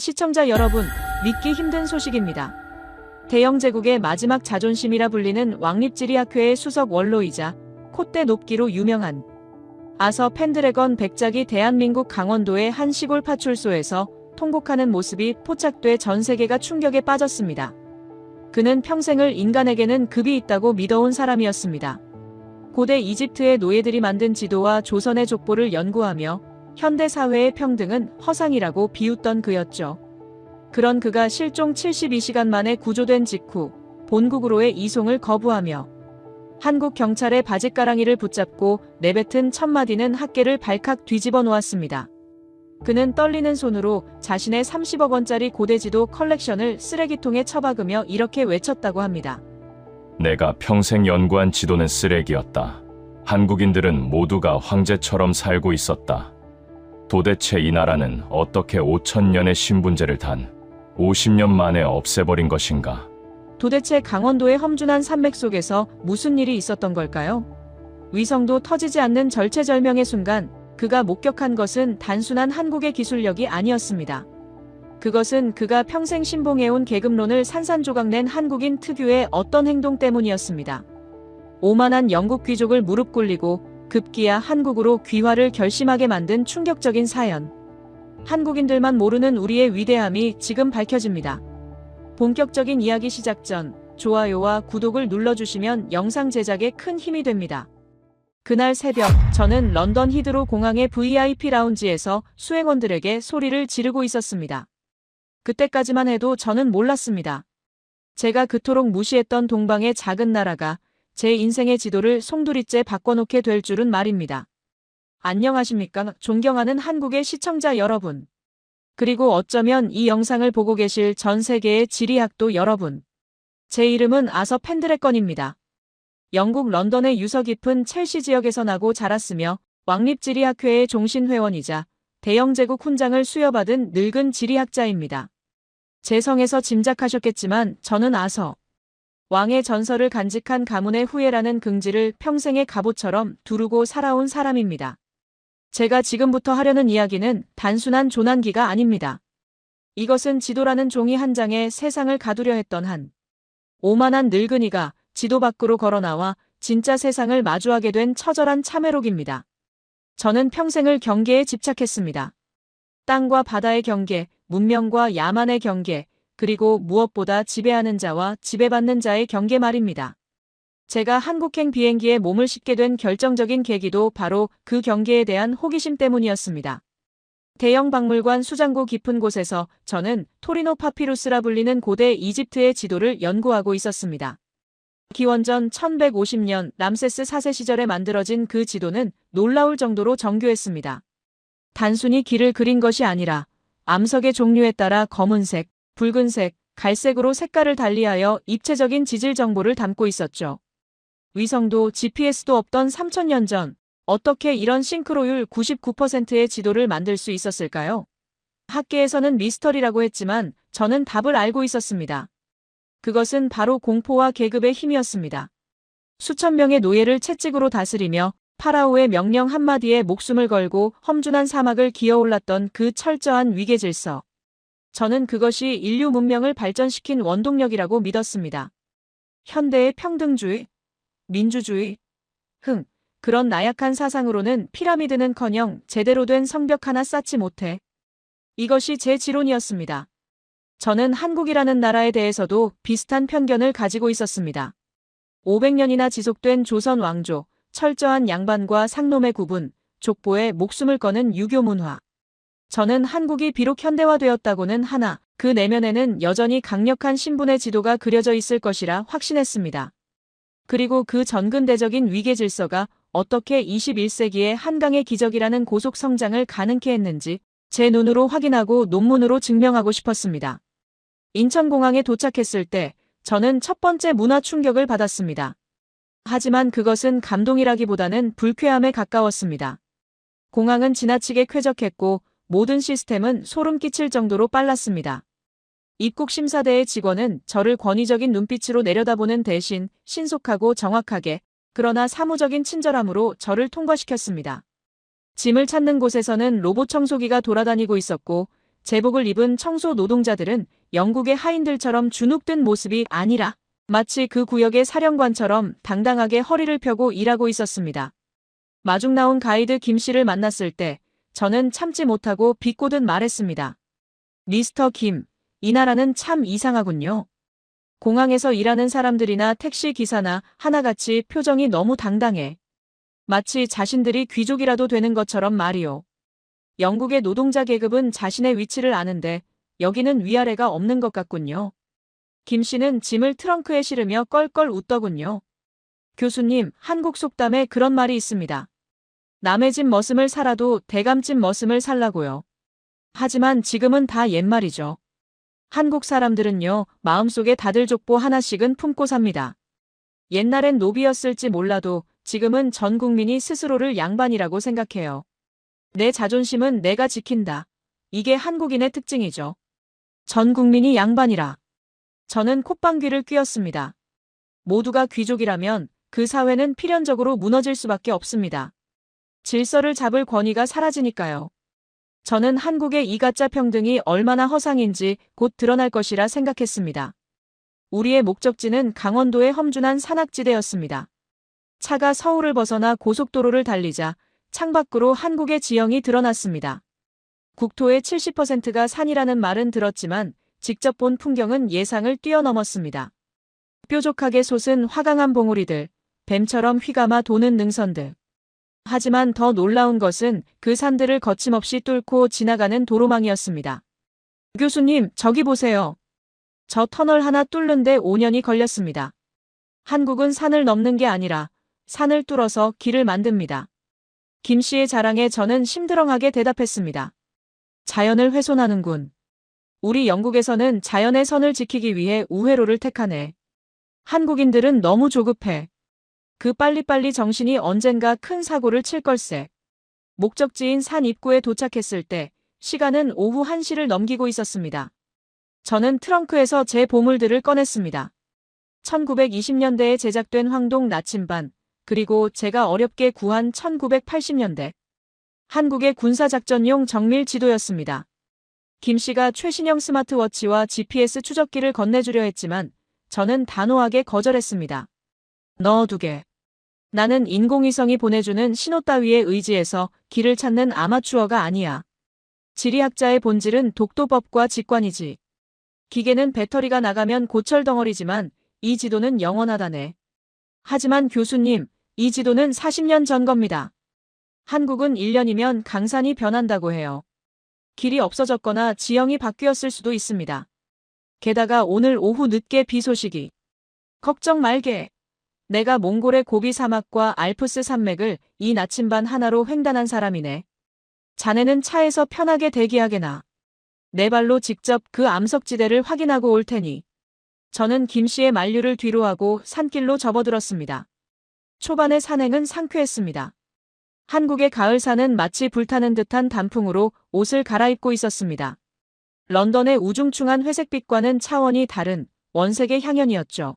시청자 여러분, 믿기 힘든 소식입니다. 대영제국의 마지막 자존심이라 불리는 왕립지리학회의 수석 원로이자 콧대 높기로 유명한 아서 펜드래건 백작이 대한민국 강원도의 한 시골 파출소에서 통곡하는 모습이 포착돼 전 세계가 충격에 빠졌습니다. 그는 평생을 인간에게는 급이 있다고 믿어온 사람이었습니다. 고대 이집트의 노예들이 만든 지도와 조선의 족보를 연구하며 현대 사회의 평등은 허상이라고 비웃던 그였죠. 그런 그가 실종 72시간 만에 구조된 직후 본국으로의 이송을 거부하며 한국 경찰의 바짓가랑이를 붙잡고 내뱉은 첫마디는 학계를 발칵 뒤집어 놓았습니다. 그는 떨리는 손으로 자신의 30억 원짜리 고대지도 컬렉션을 쓰레기통에 처박으며 이렇게 외쳤다고 합니다. 내가 평생 연구한 지도는 쓰레기였다. 한국인들은 모두가 황제처럼 살고 있었다. 도대체 이 나라는 어떻게 5,000년의 신분제를 단 50년 만에 없애버린 것인가? 도대체 강원도의 험준한 산맥 속에서 무슨 일이 있었던 걸까요? 위성도 터지지 않는 절체절명의 순간 그가 목격한 것은 단순한 한국의 기술력이 아니었습니다. 그것은 그가 평생 신봉해온 계급론을 산산조각낸 한국인 특유의 어떤 행동 때문이었습니다. 오만한 영국 귀족을 무릎 꿇리고 급기야 한국으로 귀화를 결심하게 만든 충격적인 사연. 한국인들만 모르는 우리의 위대함이 지금 밝혀집니다. 본격적인 이야기 시작 전 좋아요와 구독을 눌러주시면 영상 제작에 큰 힘이 됩니다. 그날 새벽 저는 런던 히드로 공항의 VIP 라운지에서 수행원들에게 소리를 지르고 있었습니다. 그때까지만 해도 저는 몰랐습니다. 제가 그토록 무시했던 동방의 작은 나라가 제 인생의 지도를 송두리째 바꿔놓게 될 줄은 말입니다. 안녕하십니까? 존경하는 한국의 시청자 여러분. 그리고 어쩌면 이 영상을 보고 계실 전 세계의 지리학도 여러분. 제 이름은 아서 펜드래건입니다. 영국 런던의 유서 깊은 첼시 지역에서 나고 자랐으며 왕립지리학회의 종신회원이자 대영제국 훈장을 수여받은 늙은 지리학자입니다. 제 성에서 짐작하셨겠지만 저는 아서 왕의 전설을 간직한 가문의 후예라는 긍지를 평생의 갑옷처럼 두르고 살아온 사람입니다. 제가 지금부터 하려는 이야기는 단순한 조난기가 아닙니다. 이것은 지도라는 종이 한 장에 세상을 가두려 했던 한 오만한 늙은이가 지도 밖으로 걸어나와 진짜 세상을 마주하게 된 처절한 참회록입니다. 저는 평생을 경계에 집착했습니다. 땅과 바다의 경계, 문명과 야만의 경계, 그리고 무엇보다 지배하는 자와 지배받는 자의 경계 말입니다. 제가 한국행 비행기에 몸을 싣게 된 결정적인 계기도 바로 그 경계에 대한 호기심 때문이었습니다. 대영 박물관 수장고 깊은 곳에서 저는 토리노 파피루스라 불리는 고대 이집트의 지도를 연구하고 있었습니다. 기원전 1150년 람세스 4세 시절에 만들어진 그 지도는 놀라울 정도로 정교했습니다. 단순히 길을 그린 것이 아니라 암석의 종류에 따라 검은색, 붉은색, 갈색으로 색깔을 달리하여 입체적인 지질 정보를 담고 있었죠. 위성도 GPS도 없던 3000년 전 어떻게 이런 싱크로율 99%의 지도를 만들 수 있었을까요? 학계에서는 미스터리라고 했지만 저는 답을 알고 있었습니다. 그것은 바로 공포와 계급의 힘이었습니다. 수천 명의 노예를 채찍으로 다스리며 파라오의 명령 한마디에 목숨을 걸고 험준한 사막을 기어올랐던 그 철저한 위계 질서. 저는 그것이 인류 문명을 발전시킨 원동력이라고 믿었습니다. 현대의 평등주의, 민주주의, 그런 나약한 사상으로는 피라미드는커녕 제대로 된 성벽 하나 쌓지 못해. 이것이 제 지론이었습니다. 저는 한국이라는 나라에 대해서도 비슷한 편견을 가지고 있었습니다. 500년이나 지속된 조선 왕조, 철저한 양반과 상놈의 구분, 족보에 목숨을 거는 유교 문화. 저는 한국이 비록 현대화되었다고는 하나 그 내면에는 여전히 강력한 신분의 지도가 그려져 있을 것이라 확신했습니다. 그리고 그 전근대적인 위계 질서가 어떻게 21세기의 한강의 기적이라는 고속 성장을 가능케 했는지 제 눈으로 확인하고 논문으로 증명하고 싶었습니다. 인천공항에 도착했을 때 저는 첫 번째 문화 충격을 받았습니다. 하지만 그것은 감동이라기보다는 불쾌함에 가까웠습니다. 공항은 지나치게 쾌적했고 모든 시스템은 소름 끼칠 정도로 빨랐습니다. 입국 심사대의 직원은 저를 권위적인 눈빛으로 내려다보는 대신 신속하고 정확하게 그러나 사무적인 친절함으로 저를 통과시켰습니다. 짐을 찾는 곳에서는 로봇 청소기가 돌아다니고 있었고 제복을 입은 청소 노동자들은 영국의 하인들처럼 주눅든 모습이 아니라 마치 그 구역의 사령관처럼 당당하게 허리를 펴고 일하고 있었습니다. 마중 나온 가이드 김 씨를 만났을 때 저는 참지 못하고 비꼬듯 말했습니다. 미스터 김, 이 나라는 참 이상하군요. 공항에서 일하는 사람들이나 택시 기사나 하나같이 표정이 너무 당당해. 마치 자신들이 귀족이라도 되는 것처럼 말이요. 영국의 노동자 계급은 자신의 위치를 아는데 여기는 위아래가 없는 것 같군요. 김 씨는 짐을 트렁크에 실으며 껄껄 웃더군요. 교수님, 한국 속담에 그런 말이 있습니다. 남의 집 머슴을 살아도 대감집 머슴을 살라고요. 하지만 지금은 다 옛말이죠. 한국 사람들은요, 마음속에 다들 족보 하나씩은 품고 삽니다. 옛날엔 노비였을지 몰라도 지금은 전 국민이 스스로를 양반이라고 생각해요. 내 자존심은 내가 지킨다. 이게 한국인의 특징이죠. 전 국민이 양반이라. 저는 콧방귀를 뀌었습니다. 모두가 귀족이라면 그 사회는 필연적으로 무너질 수밖에 없습니다. 질서를 잡을 권위가 사라지니까요. 저는 한국의 이 가짜 평등이 얼마나 허상인지 곧 드러날 것이라 생각했습니다. 우리의 목적지는 강원도의 험준한 산악지대였습니다. 차가 서울을 벗어나 고속도로를 달리자 창밖으로 한국의 지형이 드러났습니다. 국토의 70%가 산이라는 말은 들었지만 직접 본 풍경은 예상을 뛰어넘었습니다. 뾰족하게 솟은 화강암 봉우리들, 뱀처럼 휘감아 도는 능선들. 하지만 더 놀라운 것은 그 산들을 거침없이 뚫고 지나가는 도로망이었습니다. 교수님, 저기 보세요. 저 터널 하나 뚫는데 5년이 걸렸습니다. 한국은 산을 넘는 게 아니라 산을 뚫어서 길을 만듭니다. 김 씨의 자랑에 저는 심드렁하게 대답했습니다. 자연을 훼손하는군. 우리 영국에서는 자연의 선을 지키기 위해 우회로를 택하네. 한국인들은 너무 조급해. 그 빨리빨리 정신이 언젠가 큰 사고를 칠 걸세. 목적지인 산 입구에 도착했을 때 시간은 오후 1시를 넘기고 있었습니다. 저는 트렁크에서 제 보물들을 꺼냈습니다. 1920년대에 제작된 황동 나침반, 그리고 제가 어렵게 구한 1980년대 한국의 군사작전용 정밀 지도였습니다. 김 씨가 최신형 스마트워치와 GPS 추적기를 건네주려 했지만 저는 단호하게 거절했습니다. 넣어두게. 나는 인공위성이 보내주는 신호 따위에 의지해서 길을 찾는 아마추어가 아니야. 지리학자의 본질은 독도법과 직관이지. 기계는 배터리가 나가면 고철덩어리지만 이 지도는 영원하다네. 하지만 교수님, 이 지도는 40년 전 겁니다. 한국은 1년이면 강산이 변한다고 해요. 길이 없어졌거나 지형이 바뀌었을 수도 있습니다. 게다가 오늘 오후 늦게 비 소식이. 걱정 말게. 내가 몽골의 고비 사막과 알프스 산맥을 이 나침반 하나로 횡단한 사람이네. 자네는 차에서 편하게 대기하게나. 내 발로 직접 그 암석지대를 확인하고 올 테니. 저는 김 씨의 만류를 뒤로하고 산길로 접어들었습니다. 초반의 산행은 상쾌했습니다. 한국의 가을산은 마치 불타는 듯한 단풍으로 옷을 갈아입고 있었습니다. 런던의 우중충한 회색빛과는 차원이 다른 원색의 향연이었죠.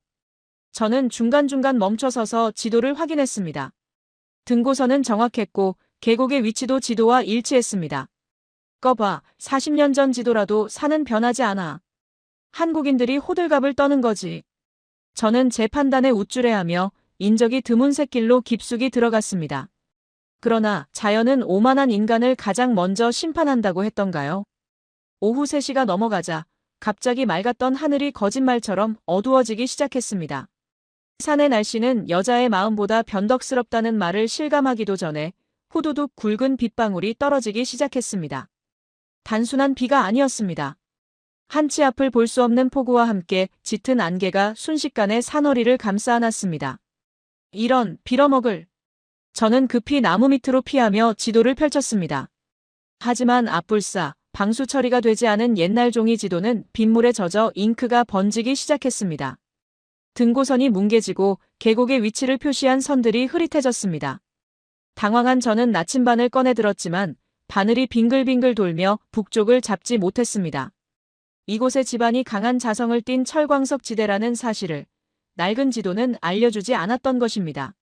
저는 중간중간 멈춰서서 지도를 확인했습니다. 등고선은 정확했고 계곡의 위치도 지도와 일치했습니다. 꺼봐, 40년 전 지도라도 산은 변하지 않아. 한국인들이 호들갑을 떠는 거지. 저는 제 판단에 우쭐해하며 인적이 드문 샛길로 깊숙이 들어갔습니다. 그러나 자연은 오만한 인간을 가장 먼저 심판한다고 했던가요? 오후 3시가 넘어가자 갑자기 맑았던 하늘이 거짓말처럼 어두워지기 시작했습니다. 산의 날씨는 여자의 마음보다 변덕스럽다는 말을 실감하기도 전에 후두둑 굵은 빗방울이 떨어지기 시작했습니다. 단순한 비가 아니었습니다. 한치 앞을 볼 수 없는 폭우와 함께 짙은 안개가 순식간에 산허리를 감싸 안았습니다. 이런 빌어먹을. 저는 급히 나무 밑으로 피하며 지도를 펼쳤습니다. 하지만 앞불싸, 방수 처리가 되지 않은 옛날 종이 지도는 빗물에 젖어 잉크가 번지기 시작했습니다. 등고선이 뭉개지고 계곡의 위치를 표시한 선들이 흐릿해졌습니다. 당황한 저는 나침반을 꺼내 들었지만 바늘이 빙글빙글 돌며 북쪽을 잡지 못했습니다. 이곳의 지반이 강한 자성을 띤 철광석 지대라는 사실을 낡은 지도는 알려주지 않았던 것입니다.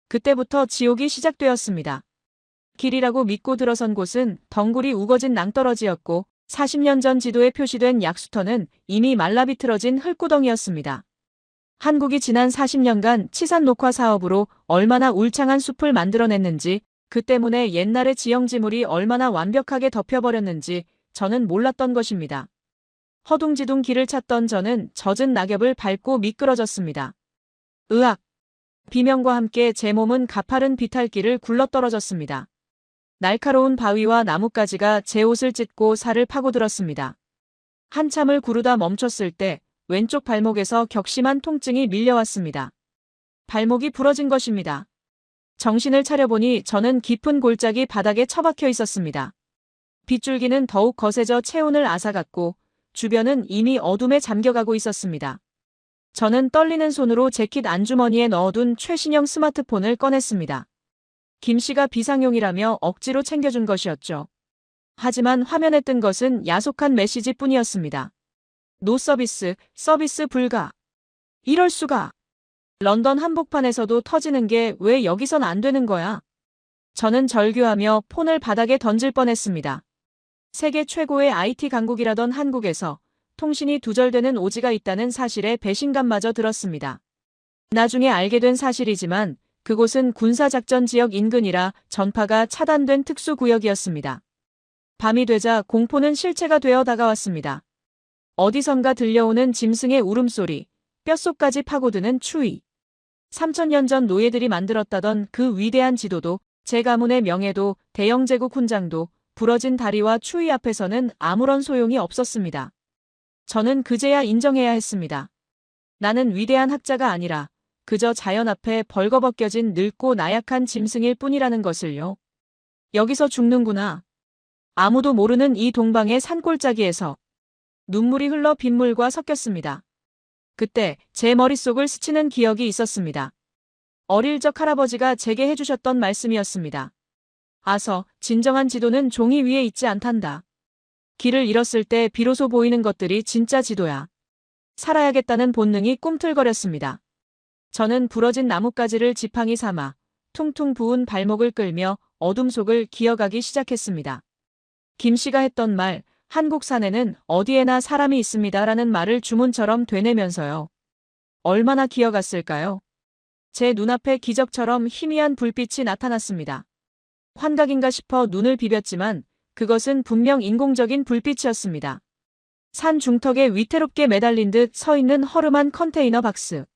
그때부터 지옥이 시작되었습니다. 길이라고 믿고 들어선 곳은 덩굴이 우거진 낭떠러지였고 40년 전 지도에 표시된 약수터는 이미 말라비틀어진 흙구덩이였습니다. 한국이 지난 40년간 치산 녹화 사업으로 얼마나 울창한 숲을 만들어냈는지, 그 때문에 옛날의 지형지물이 얼마나 완벽하게 덮여버렸는지 저는 몰랐던 것입니다. 허둥지둥 길을 찾던 저는 젖은 낙엽을 밟고 미끄러졌습니다. 으악! 비명과 함께 제 몸은 가파른 비탈길을 굴러떨어졌습니다. 날카로운 바위와 나뭇가지가 제 옷을 찢고 살을 파고들었습니다. 한참을 구르다 멈췄을 때 왼쪽 발목에서 격심한 통증이 밀려왔습니다. 발목이 부러진 것입니다. 정신을 차려보니 저는 깊은 골짜기 바닥에 처박혀 있었습니다. 빗줄기는 더욱 거세져 체온을 앗아갔고 주변은 이미 어둠에 잠겨가고 있었습니다. 저는 떨리는 손으로 재킷 안주머니에 넣어둔 최신형 스마트폰을 꺼냈습니다. 김 씨가 비상용이라며 억지로 챙겨준 것이었죠. 하지만 화면에 뜬 것은 야속한 메시지뿐이었습니다. 노 서비스, 서비스 불가. 이럴 수가. 런던 한복판에서도 터지는 게 왜 여기선 안 되는 거야? 저는 절규하며 폰을 바닥에 던질 뻔했습니다. 세계 최고의 IT 강국이라던 한국에서 통신이 두절되는 오지가 있다는 사실에 배신감마저 들었습니다. 나중에 알게 된 사실이지만 그곳은 군사작전 지역 인근이라 전파가 차단된 특수구역이었습니다. 밤이 되자 공포는 실체가 되어 다가왔습니다. 어디선가 들려오는 짐승의 울음소리, 뼛속까지 파고드는 추위. 3000년 전 노예들이 만들었다던 그 위대한 지도도, 제 가문의 명예도, 대영 제국 훈장도 부러진 다리와 추위 앞에서는 아무런 소용이 없었습니다. 저는 그제야 인정해야 했습니다. 나는 위대한 학자가 아니라 그저 자연 앞에 벌거벗겨진 늙고 나약한 짐승일 뿐이라는 것을요. 여기서 죽는구나. 아무도 모르는 이 동방의 산골짜기에서. 눈물이 흘러 빗물과 섞였습니다. 그때 제 머릿속을 스치는 기억이 있었습니다. 어릴 적 할아버지가 제게 해주셨던 말씀이었습니다. 아서, 진정한 지도는 종이 위에 있지 않단다. 길을 잃었을 때 비로소 보이는 것들이 진짜 지도야. 살아야겠다는 본능이 꿈틀거렸습니다. 저는 부러진 나뭇가지를 지팡이 삼아 퉁퉁 부은 발목을 끌며 어둠 속을 기어가기 시작했습니다. 김 씨가 했던 말, 한국 산에는 어디에나 사람이 있습니다라는 말을 주문처럼 되뇌면서요. 얼마나 기어갔을까요? 제 눈앞에 기적처럼 희미한 불빛이 나타났습니다. 환각인가 싶어 눈을 비볐지만 그것은 분명 인공적인 불빛이었습니다. 산 중턱에 위태롭게 매달린 듯 서 있는 허름한 컨테이너 박스.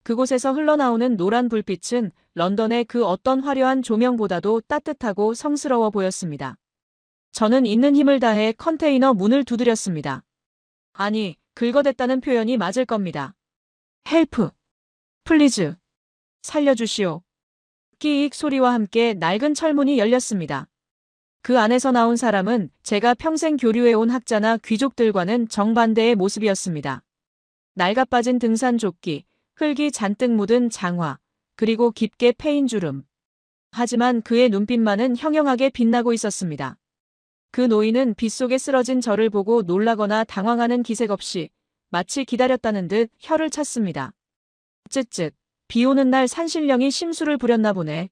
그곳에서 흘러나오는 노란 불빛은 런던의 그 어떤 화려한 조명보다도 따뜻하고 성스러워 보였습니다. 저는 있는 힘을 다해 컨테이너 문을 두드렸습니다. 아니, 긁어댔다는 표현이 맞을 겁니다. 헬프. 플리즈. 살려주시오. 끼익 소리와 함께 낡은 철문이 열렸습니다. 그 안에서 나온 사람은 제가 평생 교류해온 학자나 귀족들과는 정반대의 모습이었습니다. 낡아빠진 등산 조끼, 흙이 잔뜩 묻은 장화, 그리고 깊게 패인 주름. 하지만 그의 눈빛만은 형형하게 빛나고 있었습니다. 그 노인은 빗속에 쓰러진 저를 보고 놀라거나 당황하는 기색 없이 마치 기다렸다는 듯 혀를 찼습니다. 쯧쯧, 비 오는 날 산신령이 심술을 부렸나 보네.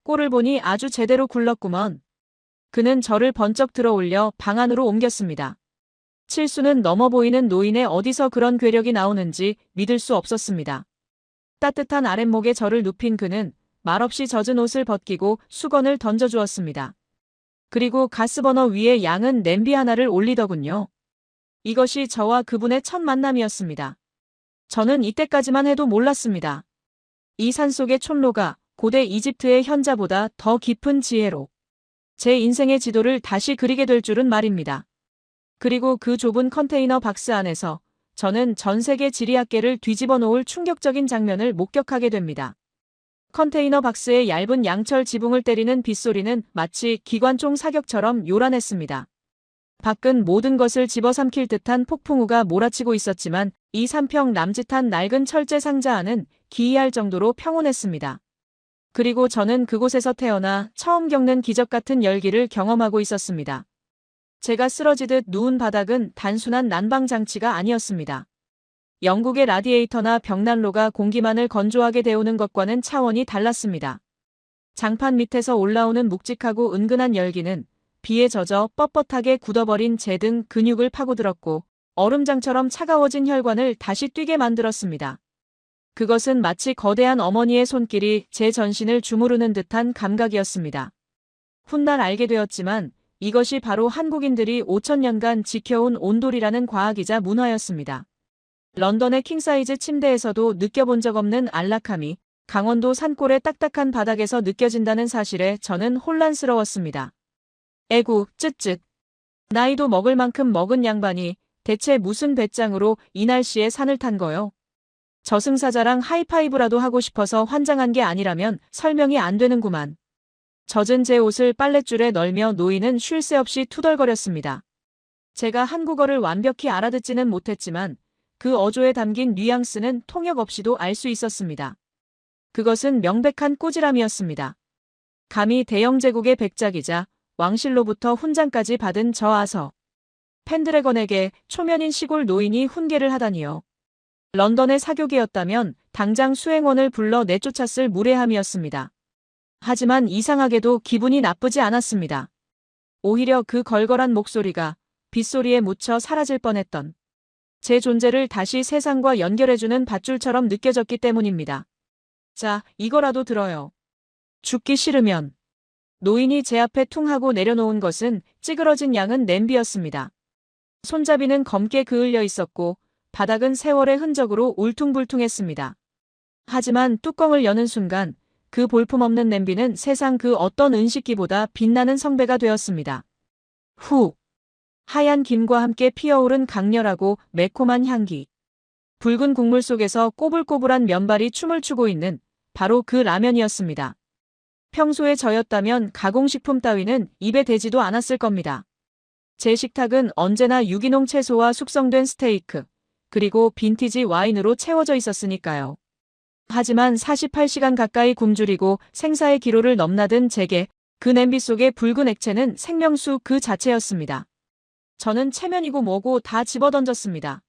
꼴을 보니 아주 제대로 굴렀구먼. 그는 저를 번쩍 들어 올려 방 안으로 옮겼습니다. 칠수는 넘어 보이는 노인의 어디서 그런 괴력이 나오는지 믿을 수 없었습니다. 따뜻한 아랫목에 저를 눕힌 그는 말없이 젖은 옷을 벗기고 수건을 던져주었습니다. 그리고 가스버너 위에 양은 냄비 하나를 올리더군요. 이것이 저와 그분의 첫 만남이었습니다. 저는 이때까지만 해도 몰랐습니다. 이 산속의 촌로가 고대 이집트의 현자보다 더 깊은 지혜로 제 인생의 지도를 다시 그리게 될 줄은 말입니다. 그리고 그 좁은 컨테이너 박스 안에서 저는 전 세계 지리학계를 뒤집어 놓을 충격적인 장면을 목격하게 됩니다. 컨테이너 박스의 얇은 양철 지붕을 때리는 빗소리는 마치 기관총 사격처럼 요란했습니다. 밖은 모든 것을 집어삼킬 듯한 폭풍우가 몰아치고 있었지만 이 3평 남짓한 낡은 철제 상자 안은 기이할 정도로 평온했습니다. 그리고 저는 그곳에서 태어나 처음 겪는 기적 같은 열기를 경험하고 있었습니다. 제가 쓰러지듯 누운 바닥은 단순한 난방장치가 아니었습니다. 영국의 라디에이터나 벽난로가 공기만을 건조하게 데우는 것과는 차원이 달랐습니다. 장판 밑에서 올라오는 묵직하고 은근한 열기는 비에 젖어 뻣뻣하게 굳어버린 제 등 근육을 파고들었고 얼음장처럼 차가워진 혈관을 다시 뛰게 만들었습니다. 그것은 마치 거대한 어머니의 손길이 제 전신을 주무르는 듯한 감각이었습니다. 훗날 알게 되었지만 이것이 바로 한국인들이 5천년간 지켜온 온돌이라는 과학이자 문화였습니다. 런던의 킹사이즈 침대에서도 느껴본 적 없는 안락함이 강원도 산골의 딱딱한 바닥에서 느껴진다는 사실에 저는 혼란스러웠습니다. 에구, 쯧쯧. 나이도 먹을 만큼 먹은 양반이 대체 무슨 배짱으로 이 날씨에 산을 탄 거요? 저승사자랑 하이파이브라도 하고 싶어서 환장한 게 아니라면 설명이 안 되는구만. 젖은 제 옷을 빨랫줄에 널며 노인은 쉴 새 없이 투덜거렸습니다. 제가 한국어를 완벽히 알아듣지는 못했지만 그 어조에 담긴 뉘앙스는 통역 없이도 알 수 있었습니다. 그것은 명백한 꾸지람이었습니다. 감히 대영 제국의 백작이자 왕실로부터 훈장까지 받은 저 아서 펜드래건에게 초면인 시골 노인이 훈계를 하다니요. 런던의 사교계였다면 당장 수행원을 불러 내쫓았을 무례함이었습니다. 하지만 이상하게도 기분이 나쁘지 않았습니다. 오히려 그 걸걸한 목소리가 빗소리에 묻혀 사라질 뻔했던 제 존재를 다시 세상과 연결해주는 밧줄처럼 느껴졌기 때문입니다. 자, 이거라도 들어요. 죽기 싫으면. 노인이 제 앞에 퉁 하고 내려놓은 것은 찌그러진 양은 냄비였습니다. 손잡이는 검게 그을려 있었고 바닥은 세월의 흔적으로 울퉁불퉁했습니다. 하지만 뚜껑을 여는 순간 그 볼품없는 냄비는 세상 그 어떤 은식기보다 빛나는 성배가 되었습니다. 후! 하얀 김과 함께 피어오른 강렬하고 매콤한 향기. 붉은 국물 속에서 꼬불꼬불한 면발이 춤을 추고 있는 바로 그 라면이었습니다. 평소에 저였다면 가공식품 따위는 입에 대지도 않았을 겁니다. 제 식탁은 언제나 유기농 채소와 숙성된 스테이크, 그리고 빈티지 와인으로 채워져 있었으니까요. 하지만 48시간 가까이 굶주리고 생사의 기로를 넘나든 제게 그 냄비 속의 붉은 액체는 생명수 그 자체였습니다. 저는 체면이고 뭐고 다 집어던졌습니다.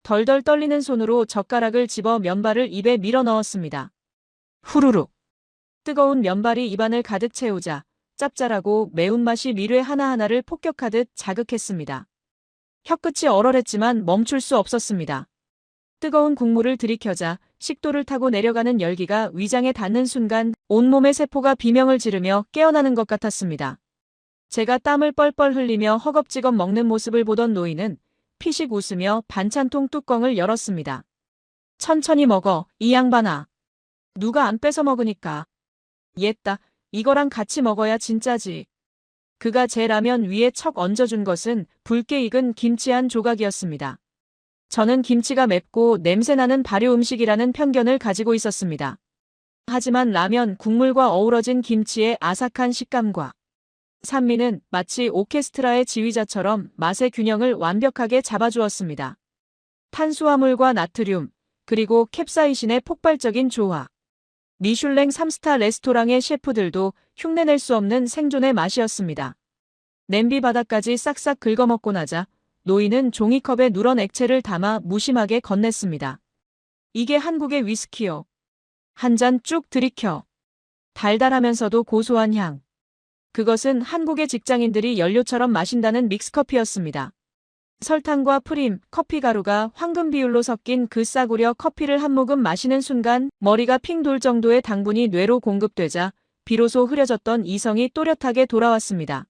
덜덜 떨리는 손으로 젓가락을 집어 면발을 입에 밀어 넣었습니다. 후루룩. 뜨거운 면발이 입안을 가득 채우자 짭짤하고 매운맛이 미뢰 하나하나를 폭격하듯 자극했습니다. 혀끝이 얼얼했지만 멈출 수 없었습니다. 뜨거운 국물을 들이켜자 식도를 타고 내려가는 열기가 위장에 닿는 순간 온몸의 세포가 비명을 지르며 깨어나는 것 같았습니다. 제가 땀을 뻘뻘 흘리며 허겁지겁 먹는 모습을 보던 노인은 피식 웃으며 반찬통 뚜껑을 열었습니다. 천천히 먹어, 이 양반아. 누가 안 뺏어 먹으니까. 옛다, 이거랑 같이 먹어야 진짜지. 그가 제 라면 위에 척 얹어준 것은 붉게 익은 김치 한 조각이었습니다. 저는 김치가 맵고 냄새나는 발효 음식이라는 편견을 가지고 있었습니다. 하지만 라면 국물과 어우러진 김치의 아삭한 식감과 산미는 마치 오케스트라의 지휘자처럼 맛의 균형을 완벽하게 잡아주었습니다. 탄수화물과 나트륨, 그리고 캡사이신의 폭발적인 조화. 미슐랭 3스타 레스토랑의 셰프들도 흉내낼 수 없는 생존의 맛이었습니다. 냄비 바닥까지 싹싹 긁어먹고 나자 노인은 종이컵에 누런 액체를 담아 무심하게 건넸습니다. 이게 한국의 위스키요. 한 잔 쭉 들이켜. 달달하면서도 고소한 향. 그것은 한국의 직장인들이 연료처럼 마신다는 믹스커피였습니다. 설탕과 프림, 커피 가루가 황금 비율로 섞인 그 싸구려 커피를 한 모금 마시는 순간 머리가 핑 돌 정도의 당분이 뇌로 공급되자 비로소 흐려졌던 이성이 또렷하게 돌아왔습니다.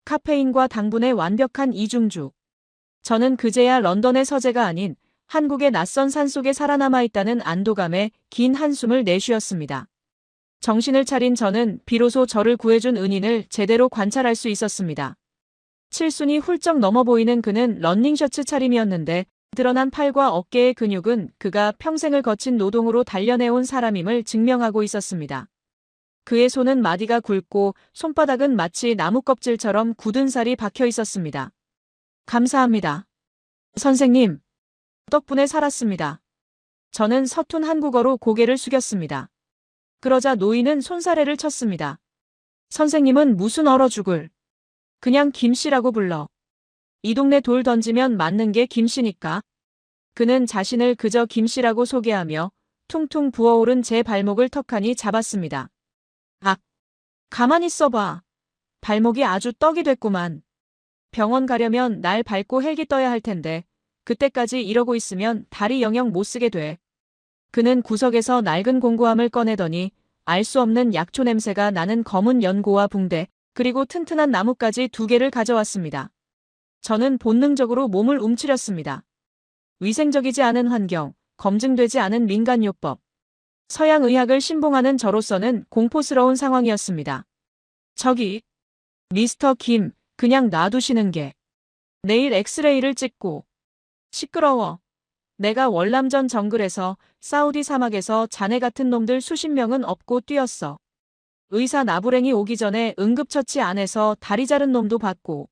카페인과 당분의 완벽한 이중주. 저는 그제야 런던의 서재가 아닌 한국의 낯선 산속에 살아남아 있다는 안도감에 긴 한숨을 내쉬었습니다. 정신을 차린 저는 비로소 저를 구해준 은인을 제대로 관찰할 수 있었습니다. 칠순이 훌쩍 넘어 보이는 그는 러닝셔츠 차림이었는데 드러난 팔과 어깨의 근육은 그가 평생을 거친 노동으로 단련해온 사람임을 증명하고 있었습니다. 그의 손은 마디가 굵고 손바닥은 마치 나무 껍질처럼 굳은 살이 박혀 있었습니다. 감사합니다. 선생님. 덕분에 살았습니다. 저는 서툰 한국어로 고개를 숙였습니다. 그러자 노인은 손사래를 쳤습니다. 선생님은 무슨 얼어 죽을. 그냥 김씨라고 불러. 이 동네 돌 던지면 맞는 게 김씨니까. 그는 자신을 그저 김씨라고 소개하며 퉁퉁 부어오른 제 발목을 턱하니 잡았습니다. 악! 가만히 있어봐. 발목이 아주 떡이 됐구만. 병원 가려면 날 밟고 헬기 떠야 할 텐데 그때까지 이러고 있으면 다리 영영 못 쓰게 돼. 그는 구석에서 낡은 공구함을 꺼내더니 알 수 없는 약초 냄새가 나는 검은 연고와 붕대 그리고 튼튼한 나뭇가지 2개를 가져왔습니다. 저는 본능적으로 몸을 움츠렸습니다. 위생적이지 않은 환경, 검증되지 않은 민간요법. 서양 의학을 신봉하는 저로서는 공포스러운 상황이었습니다. 저기, 미스터 김, 그냥 놔두시는 게. 내일 엑스레이를 찍고. 시끄러워. 내가 월남전 정글에서 사우디 사막에서 자네 같은 놈들 수십 명은 업고 뛰었어. 의사 나부랭이 오기 전에 응급처치 안에서 다리 자른 놈도 봤고.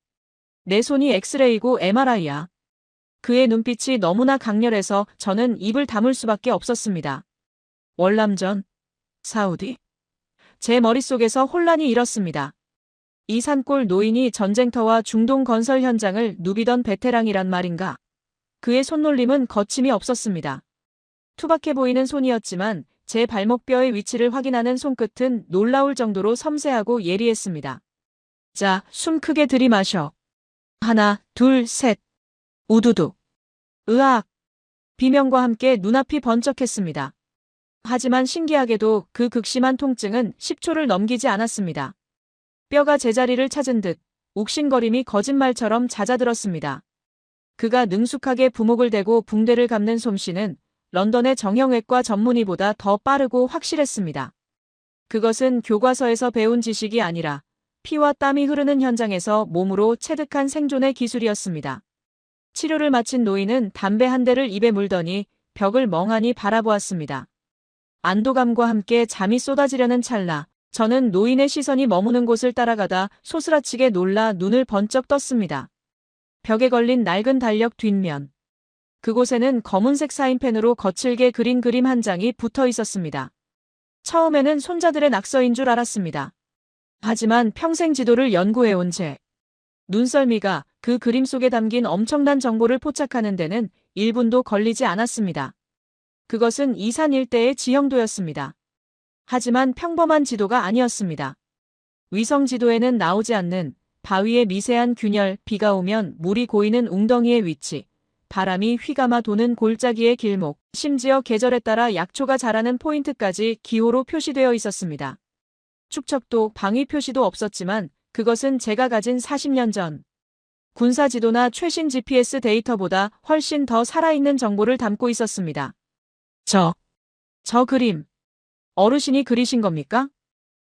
내 손이 엑스레이고 MRI야. 그의 눈빛이 너무나 강렬해서 저는 입을 다물 수밖에 없었습니다. 월남전? 사우디? 제 머릿속에서 혼란이 일었습니다. 이 산골 노인이 전쟁터와 중동 건설 현장을 누비던 베테랑이란 말인가? 그의 손놀림은 거침이 없었습니다. 투박해 보이는 손이었지만 제 발목뼈의 위치를 확인하는 손끝은 놀라울 정도로 섬세하고 예리했습니다. 자, 숨 크게 들이마셔. 하나, 둘, 셋. 우두둑. 으악. 비명과 함께 눈앞이 번쩍했습니다. 하지만 신기하게도 그 극심한 통증은 10초를 넘기지 않았습니다. 뼈가 제자리를 찾은 듯 욱신거림이 거짓말처럼 잦아들었습니다. 그가 능숙하게 부목을 대고 붕대를 감는 솜씨는 런던의 정형외과 전문의보다 더 빠르고 확실했습니다. 그것은 교과서에서 배운 지식이 아니라 피와 땀이 흐르는 현장에서 몸으로 체득한 생존의 기술이었습니다. 치료를 마친 노인은 담배 한 대를 입에 물더니 벽을 멍하니 바라보았습니다. 안도감과 함께 잠이 쏟아지려는 찰나 저는 노인의 시선이 머무는 곳을 따라가다 소스라치게 놀라 눈을 번쩍 떴습니다. 벽에 걸린 낡은 달력 뒷면. 그곳에는 검은색 사인펜으로 거칠게 그린 그림 한 장이 붙어 있었습니다. 처음에는 손자들의 낙서인 줄 알았습니다. 하지만 평생 지도를 연구해온 제 눈썰미가 그 그림 속에 담긴 엄청난 정보를 포착하는 데는 1분도 걸리지 않았습니다. 그것은 이산 일대의 지형도였습니다. 하지만 평범한 지도가 아니었습니다. 위성 지도에는 나오지 않는 바위의 미세한 균열, 비가 오면 물이 고이는 웅덩이의 위치, 바람이 휘감아 도는 골짜기의 길목, 심지어 계절에 따라 약초가 자라는 포인트까지 기호로 표시되어 있었습니다. 축척도 방위 표시도 없었지만 그것은 제가 가진 40년 전 군사 지도나 최신 GPS 데이터보다 훨씬 더 살아있는 정보를 담고 있었습니다. 저 그림, 어르신이 그리신 겁니까?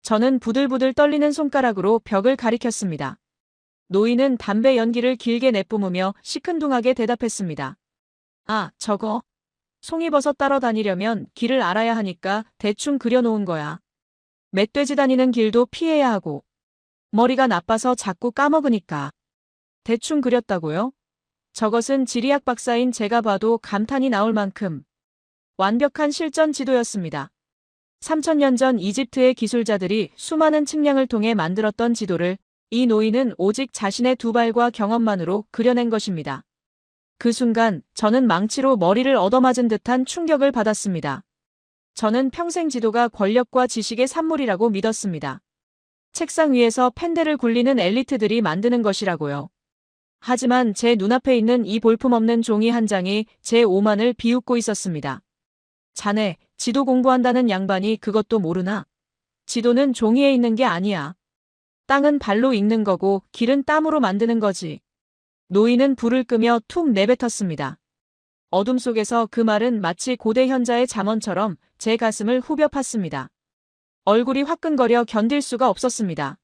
저는 부들부들 떨리는 손가락으로 벽을 가리켰습니다. 노인은 담배 연기를 길게 내뿜으며 시큰둥하게 대답했습니다. 아, 저거. 송이버섯 따러 다니려면 길을 알아야 하니까 대충 그려놓은 거야. 멧돼지 다니는 길도 피해야 하고. 머리가 나빠서 자꾸 까먹으니까. 대충 그렸다고요? 저것은 지리학 박사인 제가 봐도 감탄이 나올 만큼 완벽한 실전 지도였습니다. 3000년 전 이집트의 기술자들이 수많은 측량을 통해 만들었던 지도를 이 노인은 오직 자신의 2발과 경험만으로 그려낸 것입니다. 그 순간 저는 망치로 머리를 얻어맞은 듯한 충격을 받았습니다. 저는 평생 지도가 권력과 지식의 산물이라고 믿었습니다. 책상 위에서 펜대를 굴리는 엘리트들이 만드는 것이라고요. 하지만 제 눈앞에 있는 이 볼품없는 종이 한 장이 제 오만을 비웃고 있었습니다. 자네, 지도 공부한다는 양반이 그것도 모르나? 지도는 종이에 있는 게 아니야. 땅은 발로 읽는 거고 길은 땀으로 만드는 거지. 노인은 불을 끄며 툭 내뱉었습니다. 어둠 속에서 그 말은 마치 고대 현자의 잠언처럼 제 가슴을 후벼 팠습니다. 얼굴이 화끈거려 견딜 수가 없었습니다.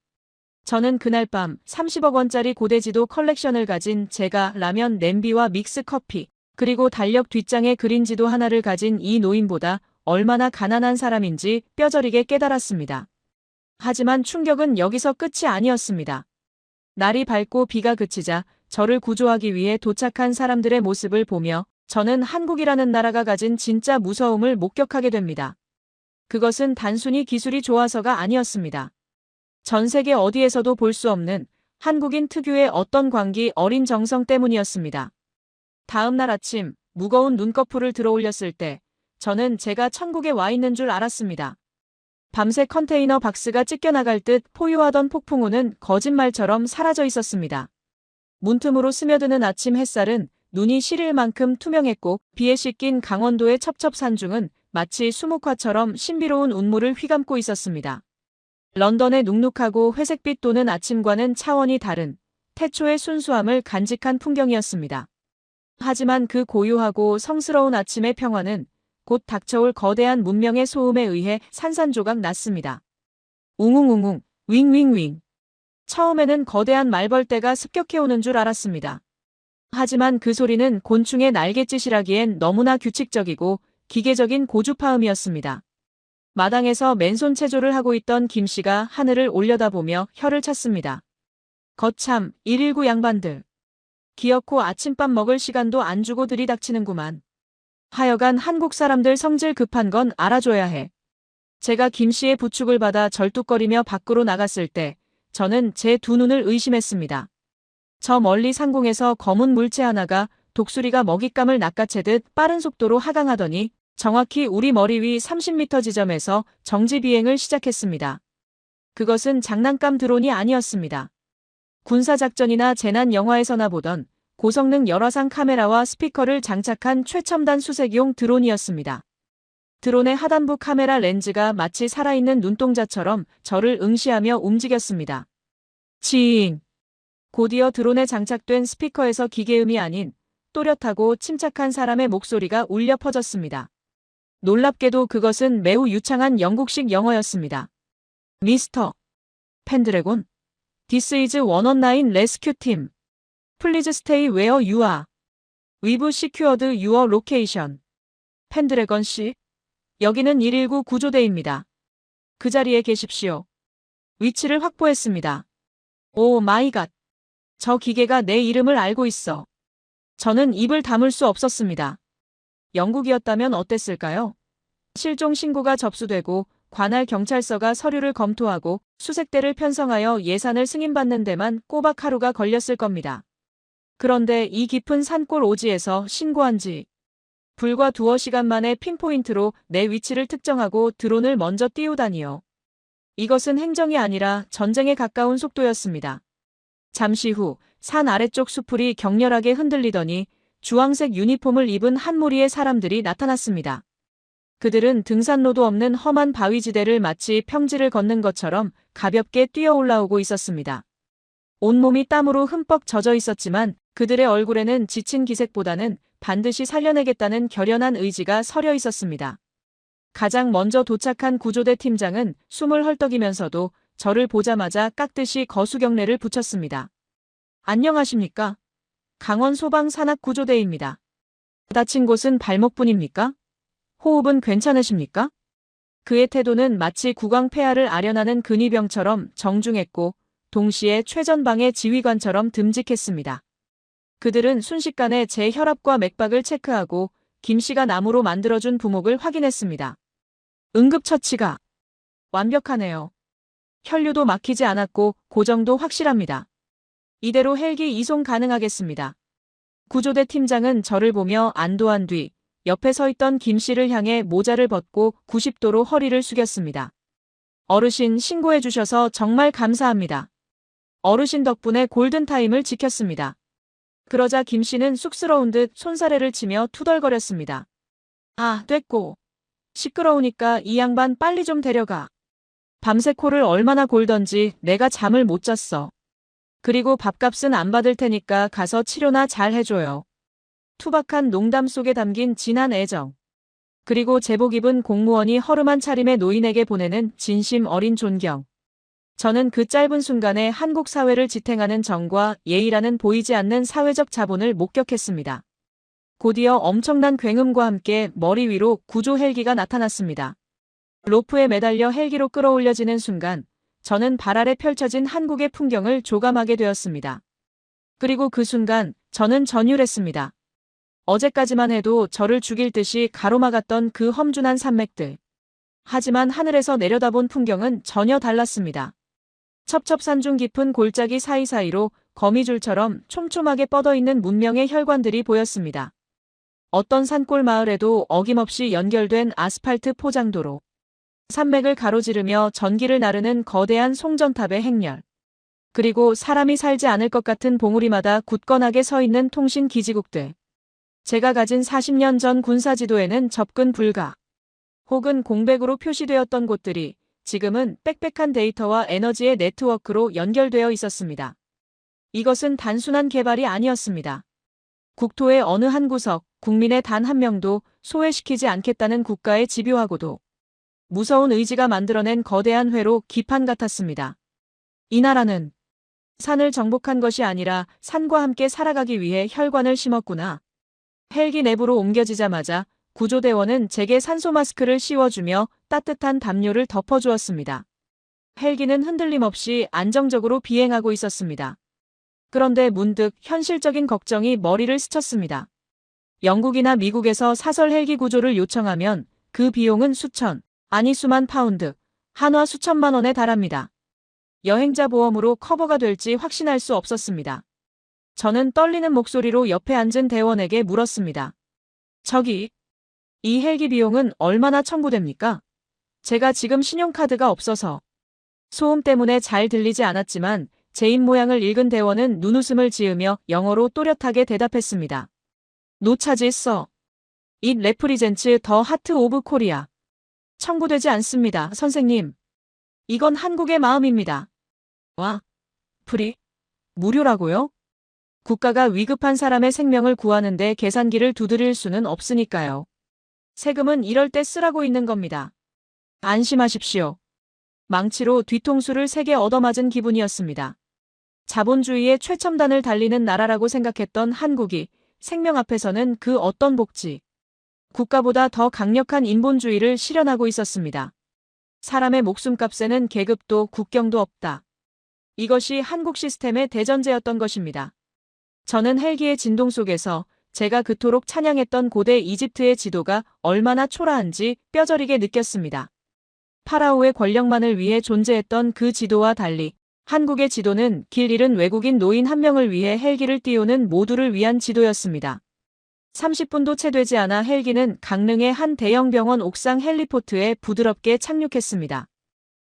저는 그날 밤 30억 원짜리 고대지도 컬렉션을 가진 제가 라면 냄비와 믹스 커피, 그리고 달력 뒷장에 그린 지도 하나를 가진 이 노인보다 얼마나 가난한 사람인지 뼈저리게 깨달았습니다. 하지만 충격은 여기서 끝이 아니었습니다. 날이 밝고 비가 그치자 저를 구조하기 위해 도착한 사람들의 모습을 보며 저는 한국이라는 나라가 가진 진짜 무서움을 목격하게 됩니다. 그것은 단순히 기술이 좋아서가 아니었습니다. 전 세계 어디에서도 볼 수 없는 한국인 특유의 어떤 광기 어린 정성 때문이었습니다. 다음 날 아침 무거운 눈꺼풀을 들어올렸을 때 저는 제가 천국에 와 있는 줄 알았습니다. 밤새 컨테이너 박스가 찢겨나갈 듯 포효하던 폭풍우는 거짓말처럼 사라져 있었습니다. 문틈으로 스며드는 아침 햇살은 눈이 시릴 만큼 투명했고 비에 씻긴 강원도의 첩첩산중은 마치 수묵화처럼 신비로운 운물을 휘감고 있었습니다. 런던의 눅눅하고 회색빛 도는 아침과는 차원이 다른 태초의 순수함을 간직한 풍경이었습니다. 하지만 그 고요하고 성스러운 아침의 평화는 곧 닥쳐올 거대한 문명의 소음에 의해 산산조각 났습니다. 웅웅웅웅, 윙윙윙. 처음에는 거대한 말벌떼가 습격해오는 줄 알았습니다. 하지만 그 소리는 곤충의 날갯짓이라기엔 너무나 규칙적이고 기계적인 고주파음이었습니다. 마당에서 맨손 체조를 하고 있던 김씨가 하늘을 올려다보며 혀를 찼습니다. 거참, 119 양반들. 기어코 아침밥 먹을 시간도 안 주고 들이닥치는구만. 하여간 한국 사람들 성질 급한 건 알아줘야 해. 제가 김씨의 부축을 받아 절뚝거리며 밖으로 나갔을 때 저는 제 두 눈을 의심했습니다. 저 멀리 상공에서 검은 물체 하나가 독수리가 먹잇감을 낚아채듯 빠른 속도로 하강하더니 정확히 우리 머리 위 30m 지점에서 정지 비행을 시작했습니다. 그것은 장난감 드론이 아니었습니다. 군사작전이나 재난 영화에서나 보던 고성능 열화상 카메라와 스피커를 장착한 최첨단 수색용 드론이었습니다. 드론의 하단부 카메라 렌즈가 마치 살아있는 눈동자처럼 저를 응시하며 움직였습니다. 칭! 곧이어 드론에 장착된 스피커에서 기계음이 아닌 또렷하고 침착한 사람의 목소리가 울려 퍼졌습니다. 놀랍게도 그것은 매우 유창한 영국식 영어였습니다. 미스터 펜드래곤, This is 119 Rescue Team. Please stay where you are. We've secured your location. 펜드래건 씨, 여기는 119 구조대입니다. 그 자리에 계십시오. 위치를 확보했습니다. 오 마이 갓. 저 기계가 내 이름을 알고 있어. 저는 입을 다물 수 없었습니다. 영국이었다면 어땠을까요? 실종 신고가 접수되고 관할 경찰서가 서류를 검토하고 수색대를 편성하여 예산을 승인받는 데만 꼬박 하루가 걸렸을 겁니다. 그런데 이 깊은 산골 오지에서 신고한 지 불과 두어 시간 만에 핀포인트로 내 위치를 특정하고 드론을 먼저 띄우다니요. 이것은 행정이 아니라 전쟁에 가까운 속도였습니다. 잠시 후 산 아래쪽 수풀이 격렬하게 흔들리더니 주황색 유니폼을 입은 한 무리의 사람들이 나타났습니다. 그들은 등산로도 없는 험한 바위지대를 마치 평지를 걷는 것처럼 가볍게 뛰어 올라오고 있었습니다. 온몸이 땀으로 흠뻑 젖어 있었지만 그들의 얼굴에는 지친 기색보다는 반드시 살려내겠다는 결연한 의지가 서려 있었습니다. 가장 먼저 도착한 구조대 팀장은 숨을 헐떡이면서도 저를 보자마자 깍듯이 거수경례를 붙였습니다. 안녕하십니까? 강원 소방산악구조대입니다. 다친 곳은 발목뿐입니까? 호흡은 괜찮으십니까? 그의 태도는 마치 국왕폐하를 아련하는 근위병처럼 정중했고 동시에 최전방의 지휘관처럼 듬직했습니다. 그들은 순식간에 제 혈압과 맥박을 체크하고 김씨가 나무로 만들어준 부목을 확인했습니다. 응급처치가 완벽하네요. 혈류도 막히지 않았고 고정도 확실합니다. 이대로 헬기 이송 가능하겠습니다. 구조대 팀장은 저를 보며 안도한 뒤 옆에 서 있던 김씨를 향해 모자를 벗고 90도로 허리를 숙였습니다. 어르신 신고해 주셔서 정말 감사합니다. 어르신 덕분에 골든타임을 지켰습니다. 그러자 김씨는 쑥스러운 듯 손사래를 치며 투덜거렸습니다. 아, 됐고. 시끄러우니까 이 양반 빨리 좀 데려가. 밤새 코를 얼마나 골던지 내가 잠을 못 잤어. 그리고 밥값은 안 받을 테니까 가서 치료나 잘 해줘요. 투박한 농담 속에 담긴 진한 애정. 그리고 제복 입은 공무원이 허름한 차림의 노인에게 보내는 진심 어린 존경. 저는 그 짧은 순간에 한국 사회를 지탱하는 정과 예의라는 보이지 않는 사회적 자본을 목격했습니다. 곧이어 엄청난 굉음과 함께 머리 위로 구조 헬기가 나타났습니다. 로프에 매달려 헬기로 끌어올려지는 순간 저는 발 아래 펼쳐진 한국의 풍경을 조감하게 되었습니다. 그리고 그 순간 저는 전율했습니다. 어제까지만 해도 저를 죽일 듯이 가로막았던 그 험준한 산맥들. 하지만 하늘에서 내려다본 풍경은 전혀 달랐습니다. 첩첩산중 깊은 골짜기 사이사이로 거미줄처럼 촘촘하게 뻗어있는 문명의 혈관들이 보였습니다. 어떤 산골 마을에도 어김없이 연결된 아스팔트 포장도로. 산맥을 가로지르며 전기를 나르는 거대한 송전탑의 행렬. 그리고 사람이 살지 않을 것 같은 봉우리마다 굳건하게 서 있는 통신 기지국들. 제가 가진 40년 전 군사지도에는 접근 불가 혹은 공백으로 표시되었던 곳들이 지금은 빽빽한 데이터와 에너지의 네트워크로 연결되어 있었습니다. 이것은 단순한 개발이 아니었습니다. 국토의 어느 한 구석, 국민의 단 한 명도 소외시키지 않겠다는 국가의 집요하고도 무서운 의지가 만들어낸 거대한 회로 기판 같았습니다. 이 나라는 산을 정복한 것이 아니라 산과 함께 살아가기 위해 혈관을 심었구나. 헬기 내부로 옮겨지자마자 구조대원은 제게 산소 마스크를 씌워주며 따뜻한 담요를 덮어주었습니다. 헬기는 흔들림 없이 안정적으로 비행하고 있었습니다. 그런데 문득 현실적인 걱정이 머리를 스쳤습니다. 영국이나 미국에서 사설 헬기 구조를 요청하면 그 비용은 수천, 아니 수만 파운드, 한화 수천만 원에 달합니다. 여행자 보험으로 커버가 될지 확신할 수 없었습니다. 저는 떨리는 목소리로 옆에 앉은 대원에게 물었습니다. 저기, 이 헬기 비용은 얼마나 청구됩니까? 제가 지금 신용카드가 없어서. 소음 때문에 잘 들리지 않았지만 제 입모양을 읽은 대원은 눈웃음을 지으며 영어로 또렷하게 대답했습니다. No charges, sir. It represents the heart of Korea. 청구되지 않습니다, 선생님. 이건 한국의 마음입니다. 와, 프리? 무료라고요? 국가가 위급한 사람의 생명을 구하는데 계산기를 두드릴 수는 없으니까요. 세금은 이럴 때 쓰라고 있는 겁니다. 안심하십시오. 망치로 뒤통수를 3개 얻어맞은 기분이었습니다. 자본주의의 최첨단을 달리는 나라라고 생각했던 한국이 생명 앞에서는 그 어떤 복지, 국가보다 더 강력한 인본주의를 실현하고 있었습니다. 사람의 목숨값에는 계급도 국경도 없다. 이것이 한국 시스템의 대전제였던 것입니다. 저는 헬기의 진동 속에서 제가 그토록 찬양했던 고대 이집트의 지도가 얼마나 초라한지 뼈저리게 느꼈습니다. 파라오의 권력만을 위해 존재했던 그 지도와 달리 한국의 지도는 길 잃은 외국인 노인 한 명을 위해 헬기를 띄우는 모두를 위한 지도였습니다. 30분도 채 되지 않아 헬기는 강릉의 한 대형 병원 옥상 헬리포트에 부드럽게 착륙했습니다.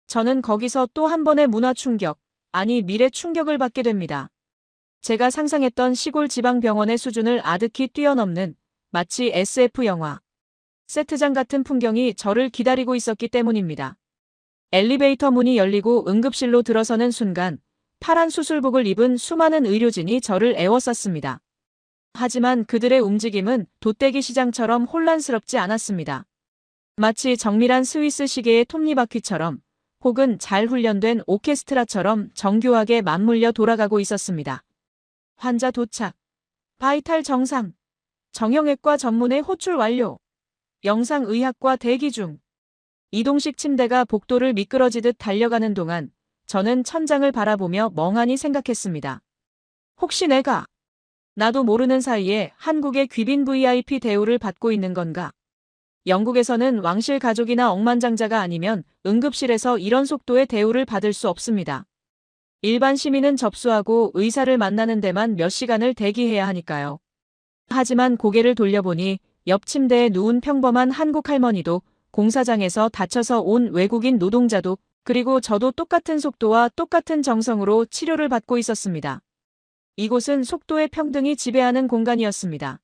저는 거기서 또 한 번의 문화 충격, 아니 미래 충격을 받게 됩니다. 제가 상상했던 시골 지방 병원의 수준을 아득히 뛰어넘는 마치 SF 영화 세트장 같은 풍경이 저를 기다리고 있었기 때문입니다. 엘리베이터 문이 열리고 응급실로 들어서는 순간 파란 수술복을 입은 수많은 의료진이 저를 에워쌌습니다. 하지만 그들의 움직임은 돗대기 시장처럼 혼란스럽지 않았습니다. 마치 정밀한 스위스 시계의 톱니바퀴처럼 혹은 잘 훈련된 오케스트라처럼 정교하게 맞물려 돌아가고 있었습니다. 환자 도착, 바이탈 정상, 정형외과 전문의 호출 완료, 영상의학과 대기 중. 이동식 침대가 복도를 미끄러지듯 달려가는 동안 저는 천장을 바라보며 멍하니 생각했습니다. 혹시 나도 모르는 사이에 한국의 귀빈 VIP 대우를 받고 있는 건가? 영국에서는 왕실 가족이나 억만장자가 아니면 응급실에서 이런 속도의 대우를 받을 수 없습니다. 일반 시민은 접수하고 의사를 만나는 데만 몇 시간을 대기해야 하니까요. 하지만 고개를 돌려보니 옆 침대에 누운 평범한 한국 할머니도 공사장에서 다쳐서 온 외국인 노동자도 그리고 저도 똑같은 속도와 똑같은 정성으로 치료를 받고 있었습니다. 이곳은 속도의 평등이 지배하는 공간이었습니다.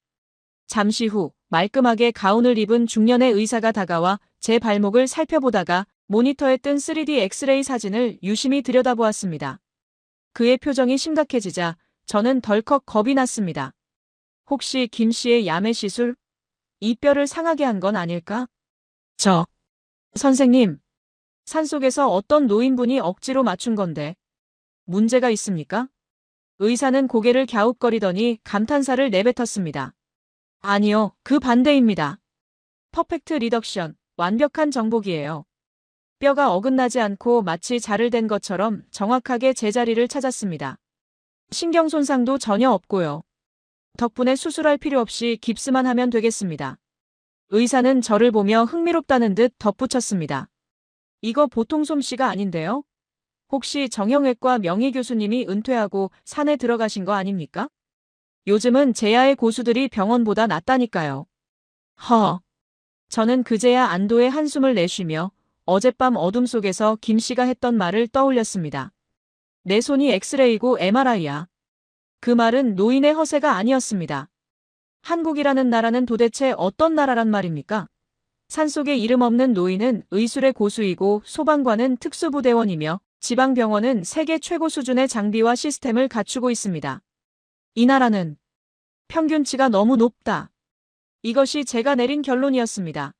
잠시 후 말끔하게 가운을 입은 중년의 의사가 다가와 제 발목을 살펴보다가 모니터에 뜬 3D 엑스레이 사진을 유심히 들여다보았습니다. 그의 표정이 심각해지자 저는 덜컥 겁이 났습니다. 혹시 김 씨의 야매 시술? 이 뼈를 상하게 한 건 아닐까? 선생님, 산속에서 어떤 노인분이 억지로 맞춘 건데 문제가 있습니까? 의사는 고개를 갸웃거리더니 감탄사를 내뱉었습니다. 아니요, 그 반대입니다. 퍼펙트 리덕션, 완벽한 정복이에요. 뼈가 어긋나지 않고 마치 자를 댄 것처럼 정확하게 제자리를 찾았습니다. 신경 손상도 전혀 없고요. 덕분에 수술할 필요 없이 깁스만 하면 되겠습니다. 의사는 저를 보며 흥미롭다는 듯 덧붙였습니다. 이거 보통 솜씨가 아닌데요? 혹시 정형외과 명의교수님이 은퇴하고 산에 들어가신 거 아닙니까? 요즘은 제야의 고수들이 병원보다 낫다니까요. 저는 그제야 안도의 한숨을 내쉬며 어젯밤 어둠 속에서 김 씨가 했던 말을 떠올렸습니다. 내 손이 엑스레이고 MRI야. 그 말은 노인의 허세가 아니었습니다. 한국이라는 나라는 도대체 어떤 나라란 말입니까? 산속에 이름 없는 노인은 의술의 고수이고 소방관은 특수부대원이며 지방병원은 세계 최고 수준의 장비와 시스템을 갖추고 있습니다. 이 나라는 평균치가 너무 높다. 이것이 제가 내린 결론이었습니다.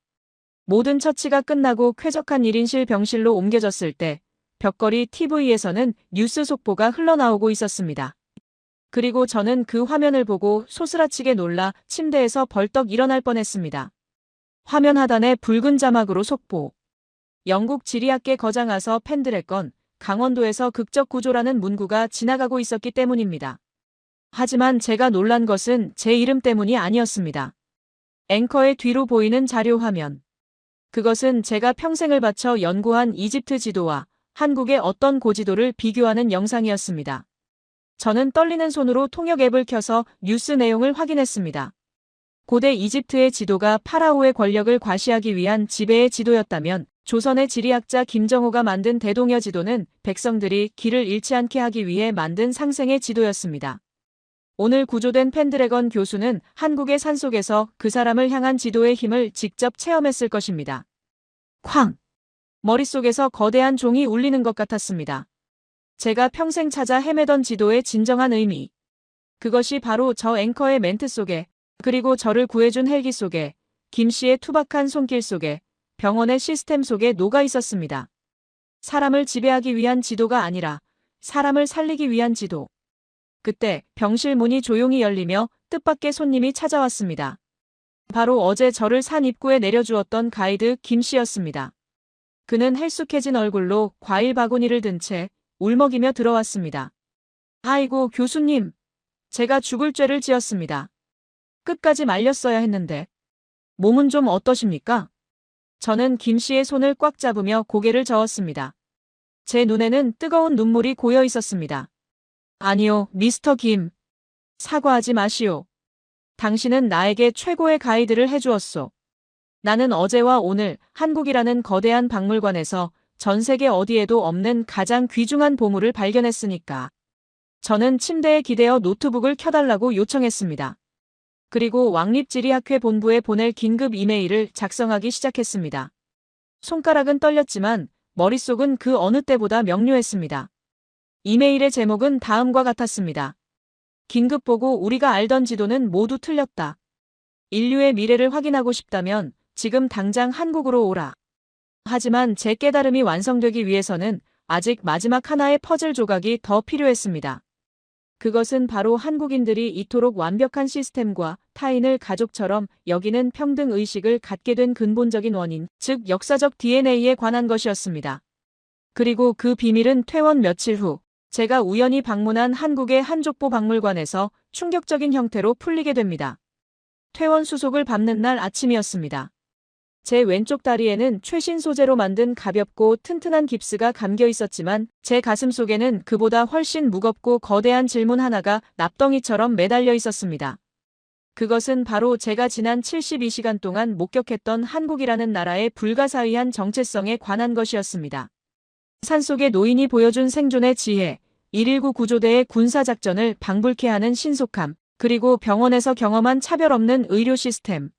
모든 처치가 끝나고 쾌적한 1인실 병실로 옮겨졌을 때 벽걸이 TV에서는 뉴스 속보가 흘러나오고 있었습니다. 그리고 저는 그 화면을 보고 소스라치게 놀라 침대에서 벌떡 일어날 뻔했습니다. 화면 하단에 붉은 자막으로 속보. 영국 지리학계 거장아서 펜드래건 강원도에서 극적 구조라는 문구가 지나가고 있었기 때문입니다. 하지만 제가 놀란 것은 제 이름 때문이 아니었습니다. 앵커의 뒤로 보이는 자료 화면. 그것은 제가 평생을 바쳐 연구한 이집트 지도와 한국의 어떤 고지도를 비교하는 영상이었습니다. 저는 떨리는 손으로 통역 앱을 켜서 뉴스 내용을 확인했습니다. 고대 이집트의 지도가 파라오의 권력을 과시하기 위한 지배의 지도였다면 조선의 지리학자 김정호가 만든 대동여 지도는 백성들이 길을 잃지 않게 하기 위해 만든 상생의 지도였습니다. 오늘 구조된 펜드래건 교수는 한국의 산속에서 그 사람을 향한 지도의 힘을 직접 체험했을 것입니다. 쾅! 머릿속에서 거대한 종이 울리는 것 같았습니다. 제가 평생 찾아 헤매던 지도의 진정한 의미. 그것이 바로 저 앵커의 멘트 속에, 그리고 저를 구해준 헬기 속에, 김 씨의 투박한 손길 속에, 병원의 시스템 속에 녹아 있었습니다. 사람을 지배하기 위한 지도가 아니라 사람을 살리기 위한 지도. 그때 병실 문이 조용히 열리며 뜻밖의 손님이 찾아왔습니다. 바로 어제 저를 산 입구에 내려주었던 가이드 김 씨였습니다. 그는 헬쑥해진 얼굴로 과일 바구니를 든 채 울먹이며 들어왔습니다. 아이고 교수님, 제가 죽을 죄를 지었습니다. 끝까지 말렸어야 했는데. 몸은 좀 어떠십니까? 저는 김 씨의 손을 꽉 잡으며 고개를 저었습니다. 제 눈에는 뜨거운 눈물이 고여 있었습니다. 아니요, 미스터 김. 사과하지 마시오. 당신은 나에게 최고의 가이드를 해주었소. 나는 어제와 오늘 한국이라는 거대한 박물관에서 전 세계 어디에도 없는 가장 귀중한 보물을 발견했으니까. 저는 침대에 기대어 노트북을 켜달라고 요청했습니다. 그리고 왕립지리학회 본부에 보낼 긴급 이메일을 작성하기 시작했습니다. 손가락은 떨렸지만 머릿속은 그 어느 때보다 명료했습니다. 이메일의 제목은 다음과 같았습니다. 긴급 보고 우리가 알던 지도는 모두 틀렸다. 인류의 미래를 확인하고 싶다면 지금 당장 한국으로 오라. 하지만 제 깨달음이 완성되기 위해서는 아직 마지막 하나의 퍼즐 조각이 더 필요했습니다. 그것은 바로 한국인들이 이토록 완벽한 시스템과 타인을 가족처럼 여기는 평등 의식을 갖게 된 근본적인 원인, 즉 역사적 DNA에 관한 것이었습니다. 그리고 그 비밀은 퇴원 며칠 후 제가 우연히 방문한 한국의 한족보 박물관에서 충격적인 형태로 풀리게 됩니다. 퇴원 수속을 밟는 날 아침이었습니다. 제 왼쪽 다리에는 최신 소재로 만든 가볍고 튼튼한 깁스가 감겨 있었지만 제 가슴 속에는 그보다 훨씬 무겁고 거대한 질문 하나가 납덩이처럼 매달려 있었습니다. 그것은 바로 제가 지난 72시간 동안 목격했던 한국이라는 나라의 불가사의한 정체성에 관한 것이었습니다. 산속의 노인이 보여준 생존의 지혜, 119 구조대의 군사작전을 방불케 하는 신속함, 그리고 병원에서 경험한 차별 없는 의료 시스템.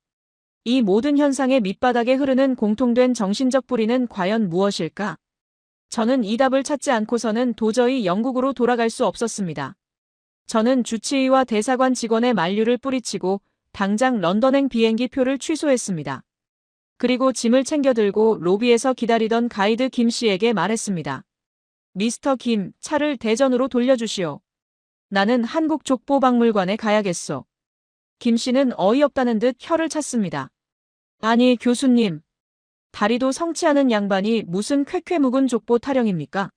이 모든 현상의 밑바닥에 흐르는 공통된 정신적 뿌리는 과연 무엇일까? 저는 이 답을 찾지 않고서는 도저히 영국으로 돌아갈 수 없었습니다. 저는 주치의와 대사관 직원의 만류를 뿌리치고 당장 런던행 비행기 표를 취소했습니다. 그리고 짐을 챙겨 들고 로비에서 기다리던 가이드 김 씨에게 말했습니다. 미스터 김, 차를 대전으로 돌려주시오. 나는 한국 족보박물관에 가야겠소. 김 씨는 어이없다는 듯 혀를 찼습니다. 아니 교수님, 다리도 성치 않은 양반이 무슨 쾌쾌 묵은 족보 타령입니까?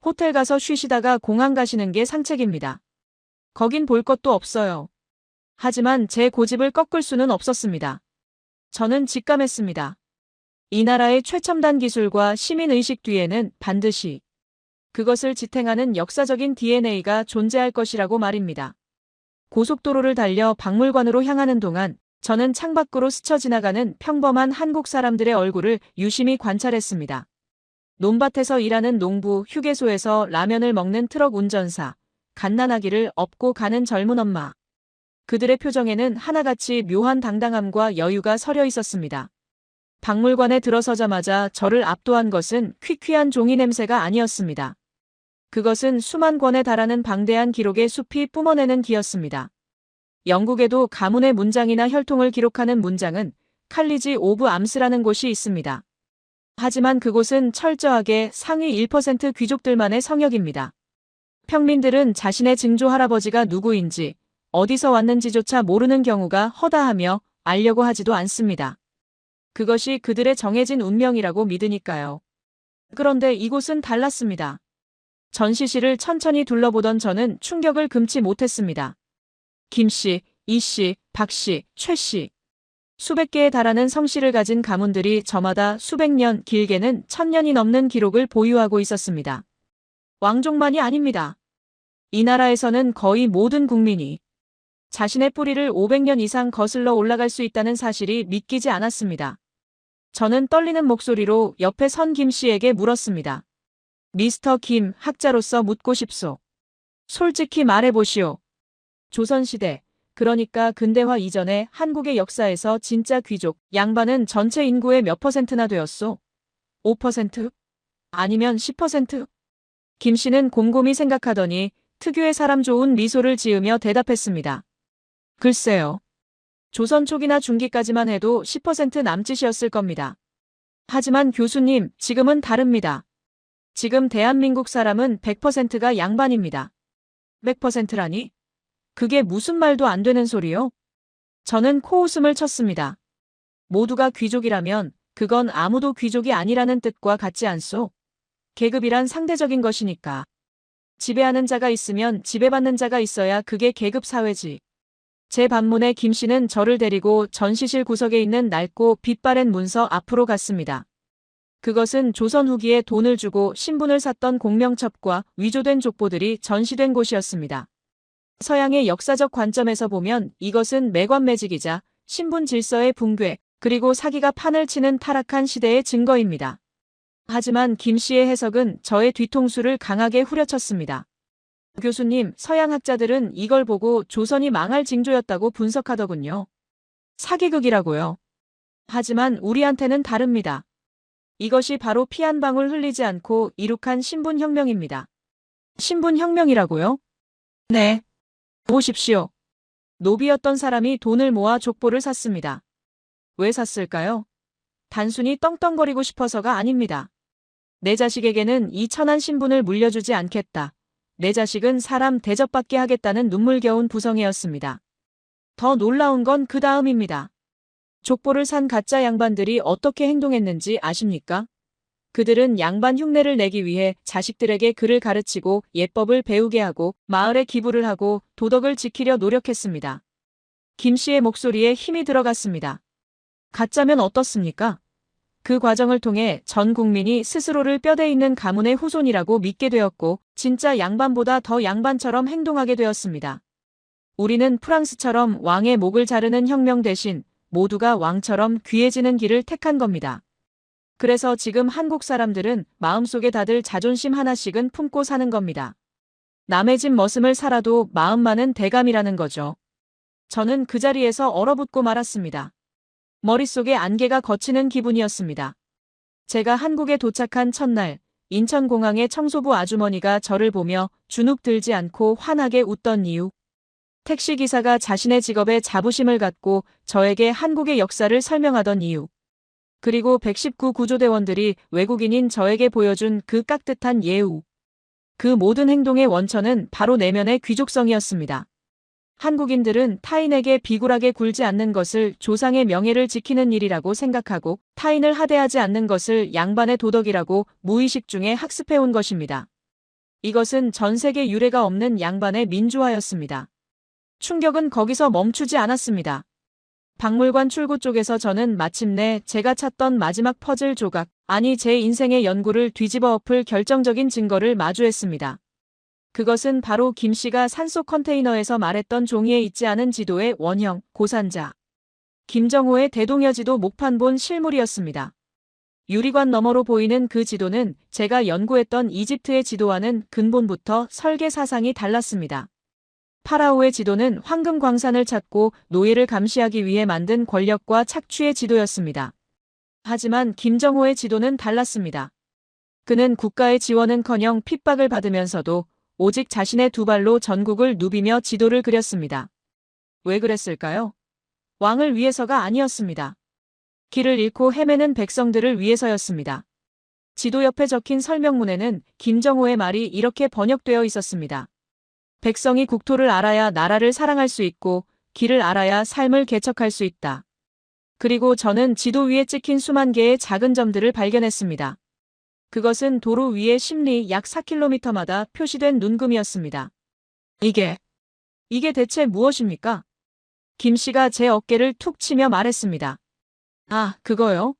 호텔 가서 쉬시다가 공항 가시는 게 상책입니다. 거긴 볼 것도 없어요. 하지만 제 고집을 꺾을 수는 없었습니다. 저는 직감했습니다. 이 나라의 최첨단 기술과 시민의식 뒤에는 반드시 그것을 지탱하는 역사적인 DNA가 존재할 것이라고 말입니다. 고속도로를 달려 박물관으로 향하는 동안 저는 창밖으로 스쳐 지나가는 평범한 한국 사람들의 얼굴을 유심히 관찰했습니다. 논밭에서 일하는 농부, 휴게소에서 라면을 먹는 트럭 운전사, 갓난아기를 업고 가는 젊은 엄마. 그들의 표정에는 하나같이 묘한 당당함과 여유가 서려 있었습니다. 박물관에 들어서자마자 저를 압도한 것은 퀴퀴한 종이 냄새가 아니었습니다. 그것은 수만 권에 달하는 방대한 기록의 숲이 뿜어내는 기였습니다. 영국에도 가문의 문장이나 혈통을 기록하는 문장은 칼리지 오브 암스라는 곳이 있습니다. 하지만 그곳은 철저하게 상위 1% 귀족들만의 성역입니다. 평민들은 자신의 증조 할아버지가 누구인지, 어디서 왔는지조차 모르는 경우가 허다하며 알려고 하지도 않습니다. 그것이 그들의 정해진 운명이라고 믿으니까요. 그런데 이곳은 달랐습니다. 전시실을 천천히 둘러보던 저는 충격을 금치 못했습니다. 김씨, 이씨, 박씨, 최씨. 수백 개에 달하는 성씨를 가진 가문들이 저마다 수백 년, 길게는 1000년이 넘는 기록을 보유하고 있었습니다. 왕족만이 아닙니다. 이 나라에서는 거의 모든 국민이 자신의 뿌리를 500년 이상 거슬러 올라갈 수 있다는 사실이 믿기지 않았습니다. 저는 떨리는 목소리로 옆에 선 김 씨에게 물었습니다. 미스터 김, 학자로서 묻고 싶소. 솔직히 말해보시오. 조선시대, 그러니까 근대화 이전의 한국의 역사에서 진짜 귀족, 양반은 전체 인구의 몇 퍼센트나 되었소? 5%? 아니면 10%? 김 씨는 곰곰이 생각하더니 특유의 사람 좋은 미소를 지으며 대답했습니다. 글쎄요. 조선 초기나 중기까지만 해도 10% 남짓이었을 겁니다. 하지만 교수님, 지금은 다릅니다. 지금 대한민국 사람은 100%가 양반입니다. 100%라니? 그게 무슨 말도 안 되는 소리요? 저는 코웃음을 쳤습니다. 모두가 귀족이라면 그건 아무도 귀족이 아니라는 뜻과 같지 않소? 계급이란 상대적인 것이니까. 지배하는 자가 있으면 지배받는 자가 있어야 그게 계급 사회지. 제 반문에 김 씨는 저를 데리고 전시실 구석에 있는 낡고 빛바랜 문서 앞으로 갔습니다. 그것은 조선 후기에 돈을 주고 신분을 샀던 공명첩과 위조된 족보들이 전시된 곳이었습니다. 서양의 역사적 관점에서 보면 이것은 매관매직이자 신분 질서의 붕괴, 그리고 사기가 판을 치는 타락한 시대의 증거입니다. 하지만 김 씨의 해석은 저의 뒤통수를 강하게 후려쳤습니다. 교수님, 서양 학자들은 이걸 보고 조선이 망할 징조였다고 분석하더군요. 사기극이라고요. 하지만 우리한테는 다릅니다. 이것이 바로 피 한 방울 흘리지 않고 이룩한 신분혁명입니다. 신분혁명이라고요? 네. 보십시오. 노비였던 사람이 돈을 모아 족보를 샀습니다. 왜 샀을까요? 단순히 떵떵거리고 싶어서가 아닙니다. 내 자식에게는 이 천한 신분을 물려주지 않겠다. 내 자식은 사람 대접받게 하겠다는 눈물겨운 부성애였습니다. 더 놀라운 건 그 다음입니다. 족보를 산 가짜 양반들이 어떻게 행동했는지 아십니까? 그들은 양반 흉내를 내기 위해 자식들에게 글을 가르치고 예법을 배우게 하고 마을에 기부를 하고 도덕을 지키려 노력했습니다. 김 씨의 목소리에 힘이 들어갔습니다. 가짜면 어떻습니까? 그 과정을 통해 전 국민이 스스로를 뼈대 있는 가문의 후손이라고 믿게 되었고 진짜 양반보다 더 양반처럼 행동하게 되었습니다. 우리는 프랑스처럼 왕의 목을 자르는 혁명 대신 모두가 왕처럼 귀해지는 길을 택한 겁니다. 그래서 지금 한국 사람들은 마음속에 다들 자존심 하나씩은 품고 사는 겁니다. 남의 집 머슴을 살아도 마음만은 대감이라는 거죠. 저는 그 자리에서 얼어붙고 말았습니다. 머릿속에 안개가 걷히는 기분이었습니다. 제가 한국에 도착한 첫날, 인천공항의 청소부 아주머니가 저를 보며 주눅 들지 않고 환하게 웃던 이유. 택시기사가 자신의 직업에 자부심을 갖고 저에게 한국의 역사를 설명하던 이유. 그리고 119 구조대원들이 외국인인 저에게 보여준 그 깍듯한 예우. 그 모든 행동의 원천은 바로 내면의 귀족성이었습니다. 한국인들은 타인에게 비굴하게 굴지 않는 것을 조상의 명예를 지키는 일이라고 생각하고 타인을 하대하지 않는 것을 양반의 도덕이라고 무의식 중에 학습해온 것입니다. 이것은 전 세계 유례가 없는 양반의 민주화였습니다. 충격은 거기서 멈추지 않았습니다. 박물관 출구 쪽에서 저는 마침내 제가 찾던 마지막 퍼즐 조각, 아니 제 인생의 연구를 뒤집어 엎을 결정적인 증거를 마주했습니다. 그것은 바로 김 씨가 산속 컨테이너에서 말했던 종이에 있지 않은 지도의 원형, 고산자. 김정호의 대동여지도 목판본 실물이었습니다. 유리관 너머로 보이는 그 지도는 제가 연구했던 이집트의 지도와는 근본부터 설계 사상이 달랐습니다. 파라오의 지도는 황금 광산을 찾고 노예를 감시하기 위해 만든 권력과 착취의 지도였습니다. 하지만 김정호의 지도는 달랐습니다. 그는 국가의 지원은커녕 핍박을 받으면서도 오직 자신의 두 발로 전국을 누비며 지도를 그렸습니다. 왜 그랬을까요? 왕을 위해서가 아니었습니다. 길을 잃고 헤매는 백성들을 위해서였습니다. 지도 옆에 적힌 설명문에는 김정호의 말이 이렇게 번역되어 있었습니다. 백성이 국토를 알아야 나라를 사랑할 수 있고 길을 알아야 삶을 개척할 수 있다. 그리고 저는 지도 위에 찍힌 수만 개의 작은 점들을 발견했습니다. 그것은 도로 위의 심리 약 4km마다 표시된 눈금이었습니다. 이게 대체 무엇입니까? 김 씨가 제 어깨를 툭 치며 말했습니다. 아, 그거요?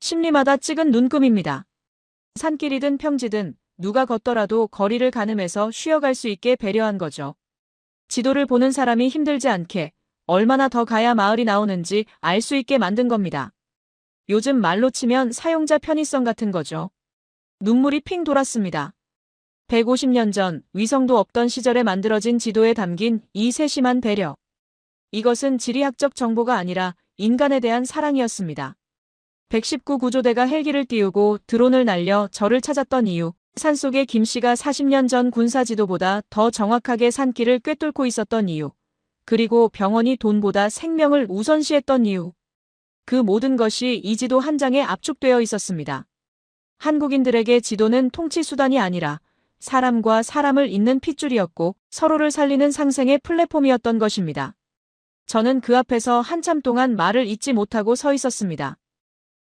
심리마다 찍은 눈금입니다. 산길이든 평지든 누가 걷더라도 거리를 가늠해서 쉬어갈 수 있게 배려한 거죠. 지도를 보는 사람이 힘들지 않게 얼마나 더 가야 마을이 나오는지 알 수 있게 만든 겁니다. 요즘 말로 치면 사용자 편의성 같은 거죠. 눈물이 핑 돌았습니다. 150년 전 위성도 없던 시절에 만들어진 지도에 담긴 이 세심한 배려. 이것은 지리학적 정보가 아니라 인간에 대한 사랑이었습니다. 119 구조대가 헬기를 띄우고 드론을 날려 저를 찾았던 이유, 산속에 김 씨가 40년 전 군사지도보다 더 정확하게 산길을 꿰뚫고 있었던 이유, 그리고 병원이 돈보다 생명을 우선시했던 이유. 그 모든 것이 이 지도 한 장에 압축되어 있었습니다. 한국인들에게 지도는 통치 수단이 아니라 사람과 사람을 잇는 핏줄이었고 서로를 살리는 상생의 플랫폼이었던 것입니다. 저는 그 앞에서 한참 동안 말을 잇지 못하고 서 있었습니다.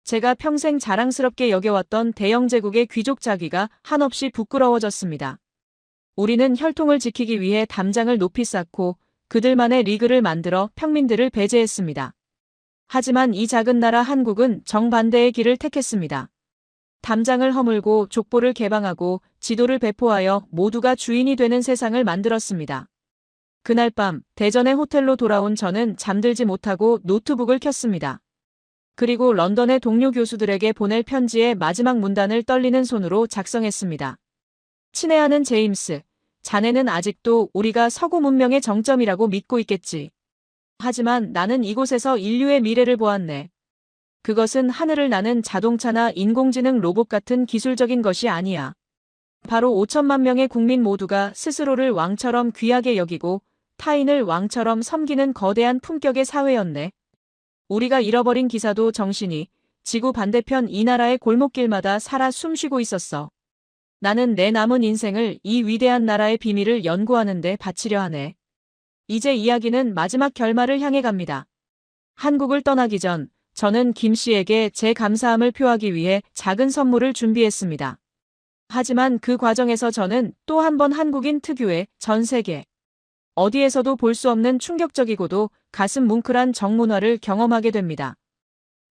제가 평생 자랑스럽게 여겨왔던 대영 제국의 귀족 자귀가 한없이 부끄러워졌습니다. 우리는 혈통을 지키기 위해 담장을 높이 쌓고 그들만의 리그를 만들어 평민들을 배제했습니다. 하지만 이 작은 나라 한국은 정반대의 길을 택했습니다. 담장을 허물고 족보를 개방하고 지도를 배포하여 모두가 주인이 되는 세상을 만들었습니다. 그날 밤 대전의 호텔로 돌아온 저는 잠들지 못하고 노트북을 켰습니다. 그리고 런던의 동료 교수들에게 보낼 편지의 마지막 문단을 떨리는 손으로 작성했습니다. 친애하는 제임스, 자네는 아직도 우리가 서구 문명의 정점이라고 믿고 있겠지. 하지만 나는 이곳에서 인류의 미래를 보았네. 그것은 하늘을 나는 자동차나 인공지능 로봇 같은 기술적인 것이 아니야. 바로 5천만 명의 국민 모두가 스스로를 왕처럼 귀하게 여기고 타인을 왕처럼 섬기는 거대한 품격의 사회였네. 우리가 잃어버린 기사도 정신이 지구 반대편 이 나라의 골목길마다 살아 숨쉬고 있었어. 나는 내 남은 인생을 이 위대한 나라의 비밀을 연구하는 데 바치려 하네. 이제 이야기는 마지막 결말을 향해 갑니다. 한국을 떠나기 전 저는 김 씨에게 제 감사함을 표하기 위해 작은 선물을 준비했습니다. 하지만 그 과정에서 저는 또 한 번 한국인 특유의 전 세계 어디에서도 볼 수 없는 충격적이고도 가슴 뭉클한 정문화를 경험하게 됩니다.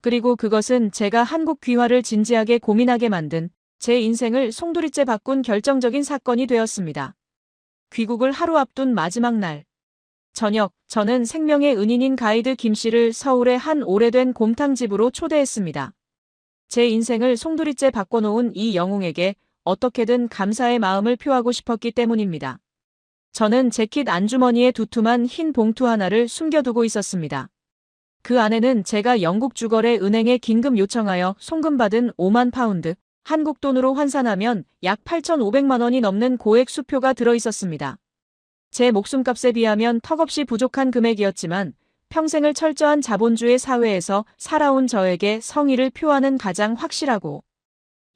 그리고 그것은 제가 한국 귀화를 진지하게 고민하게 만든 제 인생을 송두리째 바꾼 결정적인 사건이 되었습니다. 귀국을 하루 앞둔 마지막 날. 저녁, 저는 생명의 은인인 가이드 김 씨를 서울의 한 오래된 곰탕집으로 초대했습니다. 제 인생을 송두리째 바꿔놓은 이 영웅에게 어떻게든 감사의 마음을 표하고 싶었기 때문입니다. 저는 재킷 안주머니에 두툼한 흰 봉투 하나를 숨겨두고 있었습니다. 그 안에는 제가 영국 주거래 은행에 긴급 요청하여 송금받은 5만 파운드, 한국 돈으로 환산하면 약 8,500만 원이 넘는 고액 수표가 들어있었습니다. 제 목숨값에 비하면 턱없이 부족한 금액이었지만 평생을 철저한 자본주의 사회에서 살아온 저에게 성의를 표하는 가장 확실하고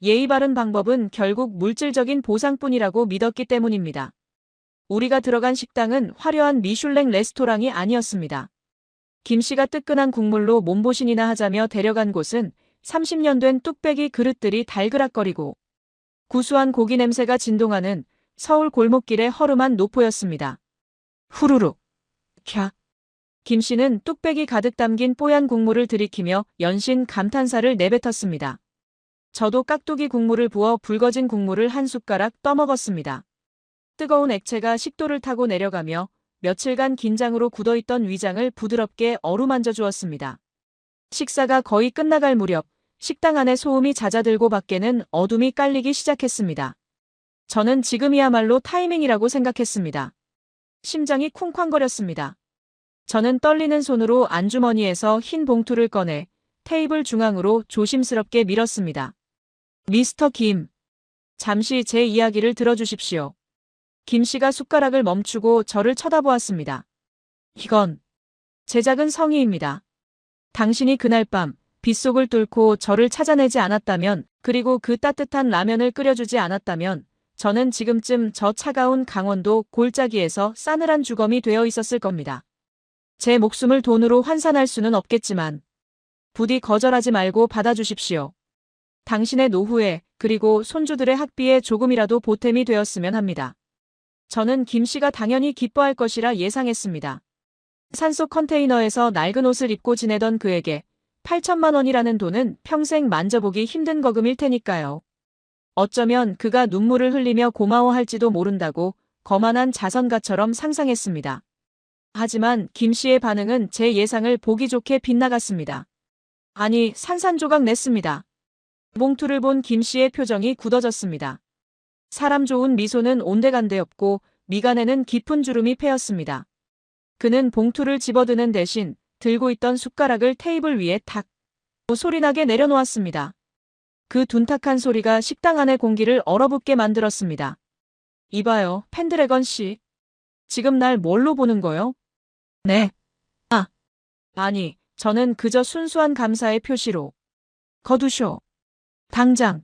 예의 바른 방법은 결국 물질적인 보상뿐이라고 믿었기 때문입니다. 우리가 들어간 식당은 화려한 미슐랭 레스토랑이 아니었습니다. 김 씨가 뜨끈한 국물로 몸보신이나 하자며 데려간 곳은 30년 된 뚝배기 그릇들이 달그락거리고 구수한 고기 냄새가 진동하는 서울 골목길의 허름한 노포였습니다. 후루룩. 캬. 김 씨는 뚝배기 가득 담긴 뽀얀 국물을 들이키며 연신 감탄사를 내뱉었습니다. 저도 깍두기 국물을 부어 붉어진 국물을 한 숟가락 떠먹었습니다. 뜨거운 액체가 식도를 타고 내려가며 며칠간 긴장으로 굳어있던 위장을 부드럽게 어루만져 주었습니다. 식사가 거의 끝나갈 무렵 식당 안에 소음이 잦아들고 밖에는 어둠이 깔리기 시작했습니다. 저는 지금이야말로 타이밍이라고 생각했습니다. 심장이 쿵쾅거렸습니다. 저는 떨리는 손으로 안주머니에서 흰 봉투를 꺼내 테이블 중앙으로 조심스럽게 밀었습니다. 미스터 김, 잠시 제 이야기를 들어주십시오. 김 씨가 숟가락을 멈추고 저를 쳐다보았습니다. 이건 제 작은 성의입니다. 당신이 그날 밤 빗속을 뚫고 저를 찾아내지 않았다면, 그리고 그 따뜻한 라면을 끓여주지 않았다면 저는 지금쯤 저 차가운 강원도 골짜기에서 싸늘한 주검이 되어 있었을 겁니다. 제 목숨을 돈으로 환산할 수는 없겠지만 부디 거절하지 말고 받아주십시오. 당신의 노후에, 그리고 손주들의 학비에 조금이라도 보탬이 되었으면 합니다. 저는 김 씨가 당연히 기뻐할 것이라 예상했습니다. 산속 컨테이너에서 낡은 옷을 입고 지내던 그에게 8천만 원이라는 돈은 평생 만져보기 힘든 거금일 테니까요. 어쩌면 그가 눈물을 흘리며 고마워할지도 모른다고 거만한 자선가처럼 상상했습니다. 하지만 김 씨의 반응은 제 예상을 보기 좋게 빗나갔습니다. 아니, 산산조각 냈습니다. 봉투를 본 김 씨의 표정이 굳어졌습니다. 사람 좋은 미소는 온데간데 없고 미간에는 깊은 주름이 패였습니다. 그는 봉투를 집어드는 대신 들고 있던 숟가락을 테이블 위에 탁 소리나게 내려놓았습니다. 그 둔탁한 소리가 식당 안의 공기를 얼어붙게 만들었습니다. 이봐요, 펜드래건 씨. 지금 날 뭘로 보는 거요? 네. 아니, 저는 그저 순수한 감사의 표시로. 거두쇼. 당장.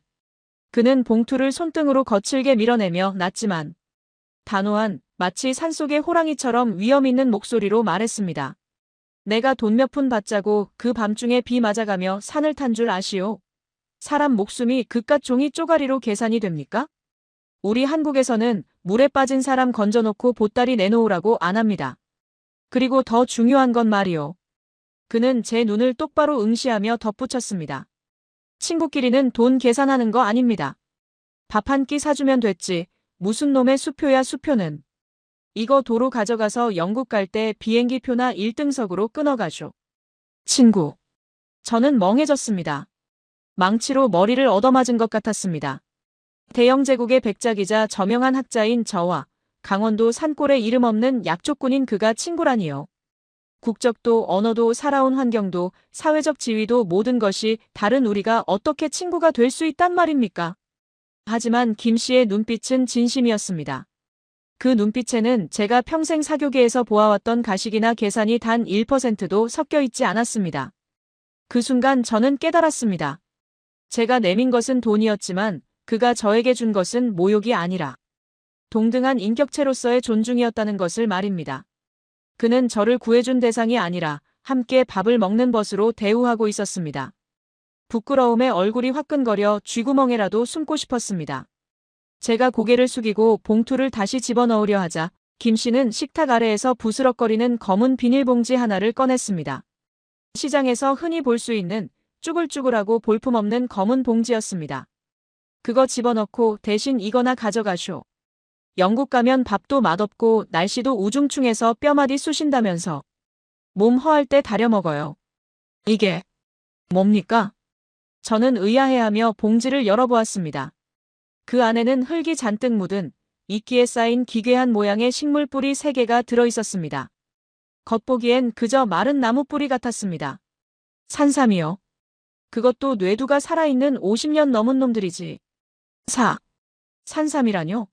그는 봉투를 손등으로 거칠게 밀어내며 낮지만 단호한, 마치 산속의 호랑이처럼 위험 있는 목소리로 말했습니다. 내가 돈 몇 푼 받자고 그 밤중에 비 맞아가며 산을 탄 줄 아시오? 사람 목숨이 그깟 종이 쪼가리로 계산이 됩니까? 우리 한국에서는 물에 빠진 사람 건져놓고 보따리 내놓으라고 안 합니다. 그리고 더 중요한 건 말이오. 그는 제 눈을 똑바로 응시하며 덧붙였습니다. 친구끼리는 돈 계산하는 거 아닙니다. 밥 한 끼 사주면 됐지. 무슨 놈의 수표야 수표는. 이거 도로 가져가서 영국 갈 때 비행기 표나 1등석으로 끊어가쇼. 친구. 저는 멍해졌습니다. 망치로 머리를 얻어맞은 것 같았습니다. 대영제국의 백작이자 저명한 학자인 저와 강원도 산골에 이름 없는 약초꾼인 그가 친구라니요. 국적도 언어도 살아온 환경도 사회적 지위도 모든 것이 다른 우리가 어떻게 친구가 될 수 있단 말입니까? 하지만 김 씨의 눈빛은 진심이었습니다. 그 눈빛에는 제가 평생 사교계에서 보아왔던 가식이나 계산이 단 1%도 섞여 있지 않았습니다. 그 순간 저는 깨달았습니다. 제가 내민 것은 돈이었지만 그가 저에게 준 것은 모욕이 아니라 동등한 인격체로서의 존중이었다는 것을 말입니다. 그는 저를 구해준 대상이 아니라 함께 밥을 먹는 벗으로 대우하고 있었습니다. 부끄러움에 얼굴이 화끈거려 쥐구멍에라도 숨고 싶었습니다. 제가 고개를 숙이고 봉투를 다시 집어넣으려 하자 김 씨는 식탁 아래에서 부스럭거리는 검은 비닐봉지 하나를 꺼냈습니다. 시장에서 흔히 볼 수 있는 쭈글쭈글하고 볼품없는 검은 봉지였습니다. 그거 집어넣고 대신 이거나 가져가쇼. 영국 가면 밥도 맛없고 날씨도 우중충해서 뼈마디 쑤신다면서 몸 허할 때 다려 먹어요. 이게 뭡니까? 저는 의아해하며 봉지를 열어보았습니다. 그 안에는 흙이 잔뜩 묻은 이끼에 쌓인 기괴한 모양의 식물 뿌리 3개가 들어있었습니다. 겉보기엔 그저 마른 나무 뿌리 같았습니다. 산삼이요. 그것도 뇌두가 살아있는 50년 넘은 놈들이지. 산삼이라뇨?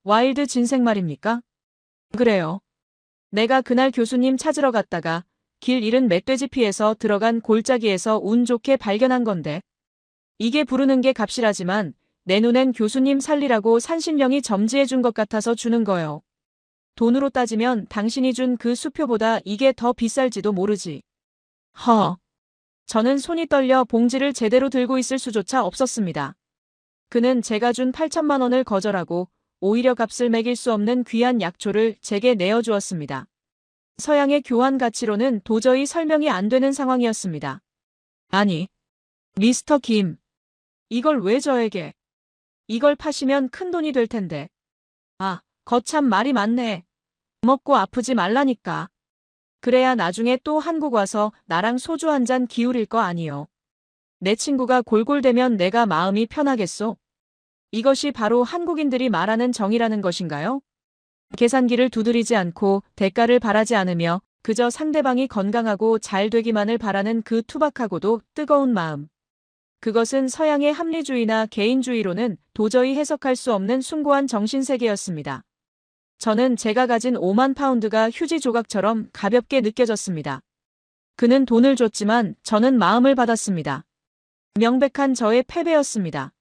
와일드 진생 말입니까? 그래요. 내가 그날 교수님 찾으러 갔다가 길 잃은 멧돼지 피해서 들어간 골짜기에서 운 좋게 발견한 건데. 이게 부르는 게 값이라지만 내 눈엔 교수님 살리라고 산신령이 점지해 준 것 같아서 주는 거요. 돈으로 따지면 당신이 준 그 수표보다 이게 더 비쌀지도 모르지. 저는 손이 떨려 봉지를 제대로 들고 있을 수조차 없었습니다. 그는 제가 준 8천만 원을 거절하고 오히려 값을 매길 수 없는 귀한 약초를 제게 내어주었습니다. 서양의 교환 가치로는 도저히 설명이 안 되는 상황이었습니다. 아니, 미스터 김. 이걸 왜 저에게? 이걸 파시면 큰 돈이 될 텐데. 거참 말이 많네. 먹고 아프지 말라니까. 그래야 나중에 또 한국 와서 나랑 소주 한 잔 기울일 거 아니요. 내 친구가 골골대면 내가 마음이 편하겠소? 이것이 바로 한국인들이 말하는 정의라는 것인가요? 계산기를 두드리지 않고 대가를 바라지 않으며 그저 상대방이 건강하고 잘 되기만을 바라는 그 투박하고도 뜨거운 마음. 그것은 서양의 합리주의나 개인주의로는 도저히 해석할 수 없는 숭고한 정신세계였습니다. 저는 제가 가진 5만 파운드가 휴지 조각처럼 가볍게 느껴졌습니다. 그는 돈을 줬지만 저는 마음을 받았습니다. 명백한 저의 패배였습니다.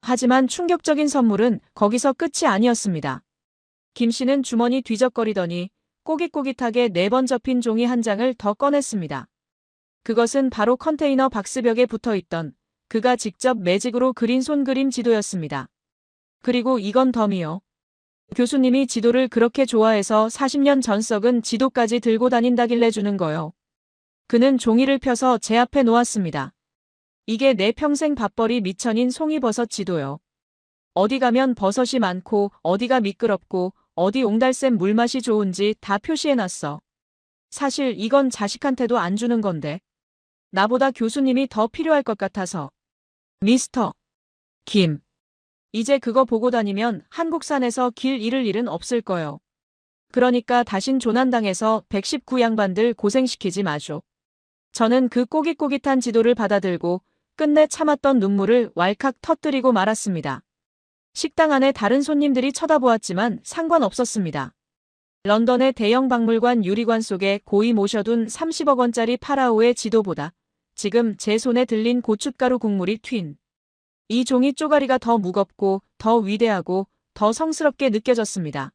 하지만 충격적인 선물은 거기서 끝이 아니었습니다. 김 씨는 주머니 뒤적거리더니 꼬깃꼬깃하게 4번 접힌 종이 한 장을 더 꺼냈습니다. 그것은 바로 컨테이너 박스벽에 붙어있던 그가 직접 매직으로 그린 손그림 지도였습니다. 그리고 이건 덤이요. 교수님이 지도를 그렇게 좋아해서 40년 전 썩은 지도까지 들고 다닌다길래 주는 거요. 그는 종이를 펴서 제 앞에 놓았습니다. 이게 내 평생 밥벌이 미천인 송이버섯 지도요. 어디 가면 버섯이 많고 어디가 미끄럽고 어디 옹달샘 물맛이 좋은지 다 표시해놨어. 사실 이건 자식한테도 안 주는 건데. 나보다 교수님이 더 필요할 것 같아서. 미스터 김. 이제 그거 보고 다니면 한국산에서 길 잃을 일은 없을 거요. 그러니까 다신 조난당해서 119 양반들 고생시키지 마쇼. 저는 그 꼬깃꼬깃한 지도를 받아들고 끝내 참았던 눈물을 왈칵 터뜨리고 말았습니다. 식당 안에 다른 손님들이 쳐다보았지만 상관없었습니다. 런던의 대형 박물관 유리관 속에 고이 모셔둔 30억 원짜리 파라오의 지도보다 지금 제 손에 들린 고춧가루 국물이 튄 이 종이 쪼가리가 더 무겁고 더 위대하고 더 성스럽게 느껴졌습니다.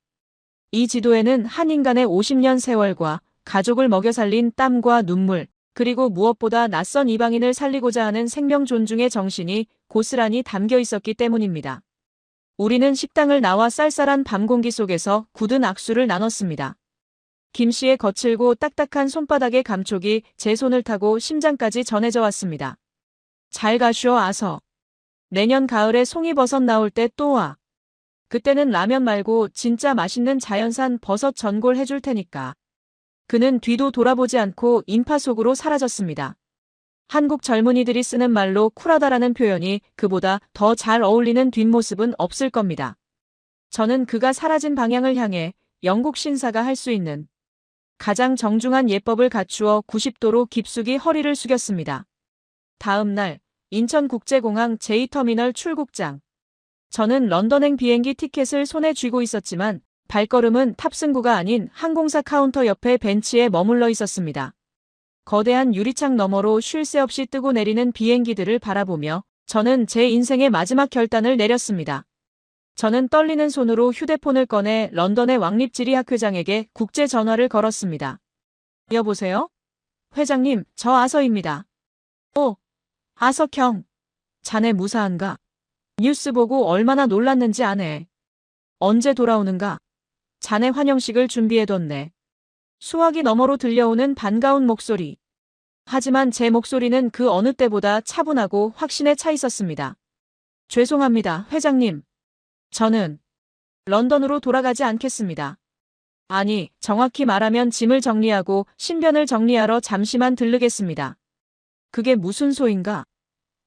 이 지도에는 한 인간의 50년 세월과 가족을 먹여 살린 땀과 눈물, 그리고 무엇보다 낯선 이방인을 살리고자 하는 생명 존중의 정신이 고스란히 담겨 있었기 때문입니다. 우리는 식당을 나와 쌀쌀한 밤 공기 속에서 굳은 악수를 나눴습니다. 김 씨의 거칠고 딱딱한 손바닥의 감촉이 제 손을 타고 심장까지 전해져 왔습니다. 잘 가쇼 아서. 내년 가을에 송이버섯 나올 때 또 와. 그때는 라면 말고 진짜 맛있는 자연산 버섯 전골 해줄 테니까. 그는 뒤도 돌아보지 않고 인파 속으로 사라졌습니다. 한국 젊은이들이 쓰는 말로 쿨하다라는 표현이 그보다 더 잘 어울리는 뒷모습은 없을 겁니다. 저는 그가 사라진 방향을 향해 영국 신사가 할 수 있는 가장 정중한 예법을 갖추어 90도로 깊숙이 허리를 숙였습니다. 다음 날 인천국제공항 제2터미널 출국장. 저는 런던행 비행기 티켓을 손에 쥐고 있었지만 발걸음은 탑승구가 아닌 항공사 카운터 옆에 벤치에 머물러 있었습니다. 거대한 유리창 너머로 쉴 새 없이 뜨고 내리는 비행기들을 바라보며 저는 제 인생의 마지막 결단을 내렸습니다. 저는 떨리는 손으로 휴대폰을 꺼내 런던의 왕립지리학 회장에게 국제 전화를 걸었습니다. 여보세요? 회장님, 저 아서입니다. 오, 아석형. 자네 무사한가? 뉴스 보고 얼마나 놀랐는지 아네. 언제 돌아오는가? 자네 환영식을 준비해뒀네. 수화기 너머로 들려오는 반가운 목소리. 하지만 제 목소리는 그 어느 때보다 차분하고 확신에 차 있었습니다. 죄송합니다, 회장님. 저는 런던으로 돌아가지 않겠습니다. 아니, 정확히 말하면 짐을 정리하고 신변을 정리하러 잠시만 들르겠습니다. 그게 무슨 소인가?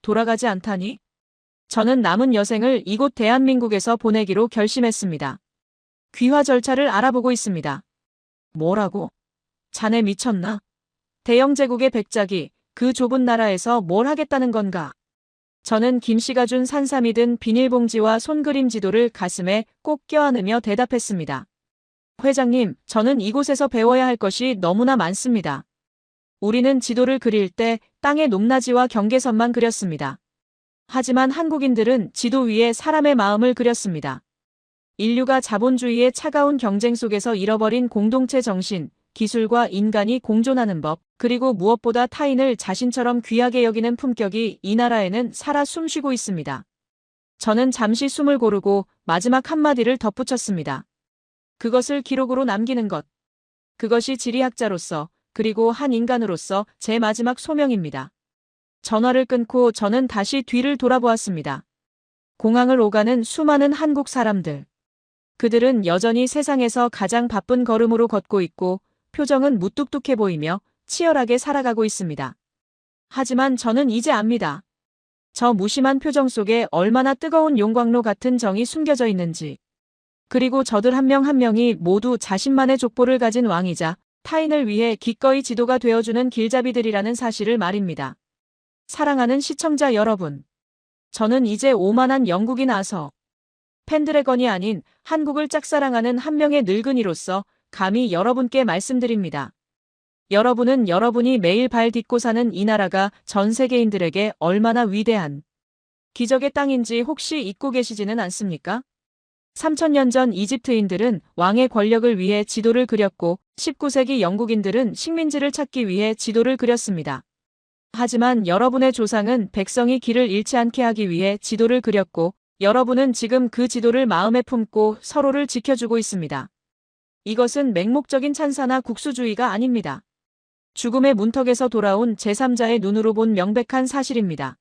돌아가지 않다니? 저는 남은 여생을 이곳 대한민국에서 보내기로 결심했습니다. 귀화 절차를 알아보고 있습니다. 뭐라고? 자네 미쳤나? 대영 제국의 백작이 그 좁은 나라에서 뭘 하겠다는 건가? 저는 김 씨가 준 산삼이 든 비닐봉지와 손그림 지도를 가슴에 꼭 껴안으며 대답했습니다. 회장님, 저는 이곳에서 배워야 할 것이 너무나 많습니다. 우리는 지도를 그릴 때 땅의 높낮이와 경계선만 그렸습니다. 하지만 한국인들은 지도 위에 사람의 마음을 그렸습니다. 인류가 자본주의의 차가운 경쟁 속에서 잃어버린 공동체 정신, 기술과 인간이 공존하는 법, 그리고 무엇보다 타인을 자신처럼 귀하게 여기는 품격이 이 나라에는 살아 숨쉬고 있습니다. 저는 잠시 숨을 고르고 마지막 한마디를 덧붙였습니다. 그것을 기록으로 남기는 것. 그것이 지리학자로서 그리고 한 인간으로서 제 마지막 소명입니다. 전화를 끊고 저는 다시 뒤를 돌아보았습니다. 공항을 오가는 수많은 한국 사람들. 그들은 여전히 세상에서 가장 바쁜 걸음으로 걷고 있고 표정은 무뚝뚝해 보이며 치열하게 살아가고 있습니다. 하지만 저는 이제 압니다. 저 무심한 표정 속에 얼마나 뜨거운 용광로 같은 정이 숨겨져 있는지. 그리고 저들 한 명 한 명이 모두 자신만의 족보를 가진 왕이자 타인을 위해 기꺼이 지도가 되어주는 길잡이들이라는 사실을 말입니다. 사랑하는 시청자 여러분. 저는 이제 오만한 영국인 아서 펜드래건이 아닌 한국을 짝사랑하는 한 명의 늙은이로서 감히 여러분께 말씀드립니다. 여러분은 여러분이 매일 발 딛고 사는 이 나라가 전 세계인들에게 얼마나 위대한 기적의 땅인지 혹시 잊고 계시지는 않습니까? 3000년 전 이집트인들은 왕의 권력을 위해 지도를 그렸고 19세기 영국인들은 식민지를 찾기 위해 지도를 그렸습니다. 하지만 여러분의 조상은 백성이 길을 잃지 않게 하기 위해 지도를 그렸고 여러분은 지금 그 지도를 마음에 품고 서로를 지켜주고 있습니다. 이것은 맹목적인 찬사나 국수주의가 아닙니다. 죽음의 문턱에서 돌아온 제3자의 눈으로 본 명백한 사실입니다.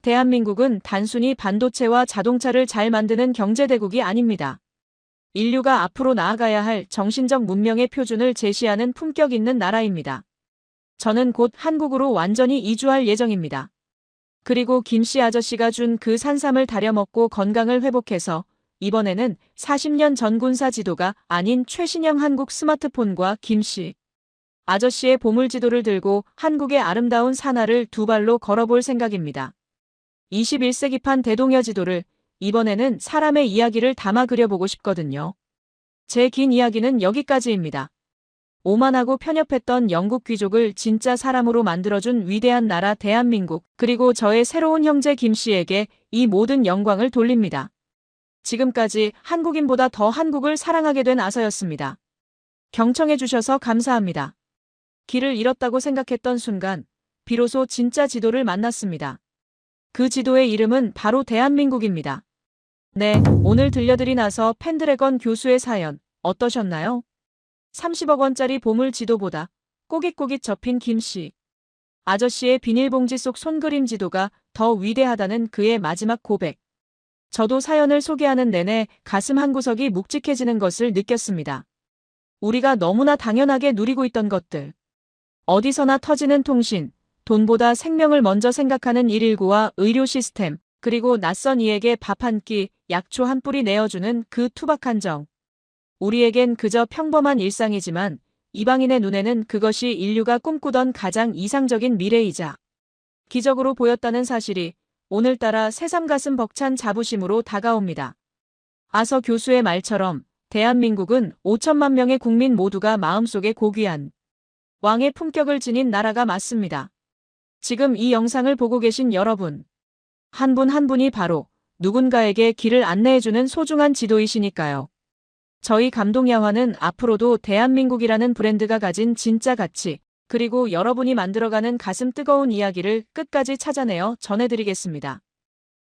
대한민국은 단순히 반도체와 자동차를 잘 만드는 경제대국이 아닙니다. 인류가 앞으로 나아가야 할 정신적 문명의 표준을 제시하는 품격 있는 나라입니다. 저는 곧 한국으로 완전히 이주할 예정입니다. 그리고 김씨 아저씨가 준 그 산삼을 다려먹고 건강을 회복해서 이번에는 40년 전 군사 지도가 아닌 최신형 한국 스마트폰과 김씨 아저씨의 보물지도를 들고 한국의 아름다운 산하를 두 발로 걸어볼 생각입니다. 21세기판 대동여 지도를 이번에는 사람의 이야기를 담아 그려보고 싶거든요. 제 긴 이야기는 여기까지입니다. 오만하고 편협했던 영국 귀족을 진짜 사람으로 만들어준 위대한 나라 대한민국, 그리고 저의 새로운 형제 김씨에게 이 모든 영광을 돌립니다. 지금까지 한국인보다 더 한국을 사랑하게 된 아서였습니다. 경청해주셔서 감사합니다. 길을 잃었다고 생각했던 순간 비로소 진짜 지도를 만났습니다. 그 지도의 이름은 바로 대한민국입니다. 네, 오늘 들려드린 아서 펜드래건 교수의 사연 어떠셨나요? 30억 원짜리 보물 지도보다 꼬깃꼬깃 접힌 김씨 아저씨의 비닐봉지 속 손그림 지도가 더 위대하다는 그의 마지막 고백. 저도 사연을 소개하는 내내 가슴 한구석이 묵직해지는 것을 느꼈습니다. 우리가 너무나 당연하게 누리고 있던 것들. 어디서나 터지는 통신, 돈보다 생명을 먼저 생각하는 119와 의료 시스템, 그리고 낯선 이에게 밥 한 끼, 약초 한 뿌리 내어주는 그 투박한 정. 우리에겐 그저 평범한 일상이지만 이방인의 눈에는 그것이 인류가 꿈꾸던 가장 이상적인 미래이자 기적으로 보였다는 사실이 오늘따라 새삼 가슴 벅찬 자부심으로 다가옵니다. 아서 교수의 말처럼 대한민국은 5천만 명의 국민 모두가 마음속에 고귀한 왕의 품격을 지닌 나라가 맞습니다. 지금 이 영상을 보고 계신 여러분, 한 분 한 분이 바로 누군가에게 길을 안내해주는 소중한 지도이시니까요. 저희 감동야화는 앞으로도 대한민국이라는 브랜드가 가진 진짜 가치, 그리고 여러분이 만들어가는 가슴 뜨거운 이야기를 끝까지 찾아내어 전해드리겠습니다.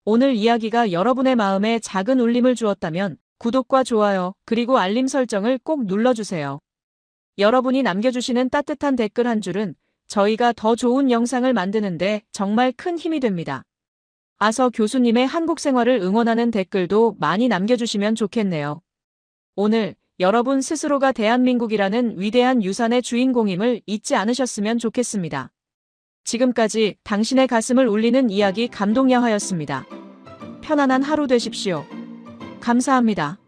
오늘 이야기가 여러분의 마음에 작은 울림을 주었다면 구독과 좋아요, 그리고 알림 설정을 꼭 눌러주세요. 여러분이 남겨주시는 따뜻한 댓글 한 줄은 저희가 더 좋은 영상을 만드는데 정말 큰 힘이 됩니다. 아서 교수님의 한국 생활을 응원하는 댓글도 많이 남겨주시면 좋겠네요. 오늘 여러분 스스로가 대한민국이라는 위대한 유산의 주인공임을 잊지 않으셨으면 좋겠습니다. 지금까지 당신의 가슴을 울리는 이야기 감동야화였습니다. 편안한 하루 되십시오. 감사합니다.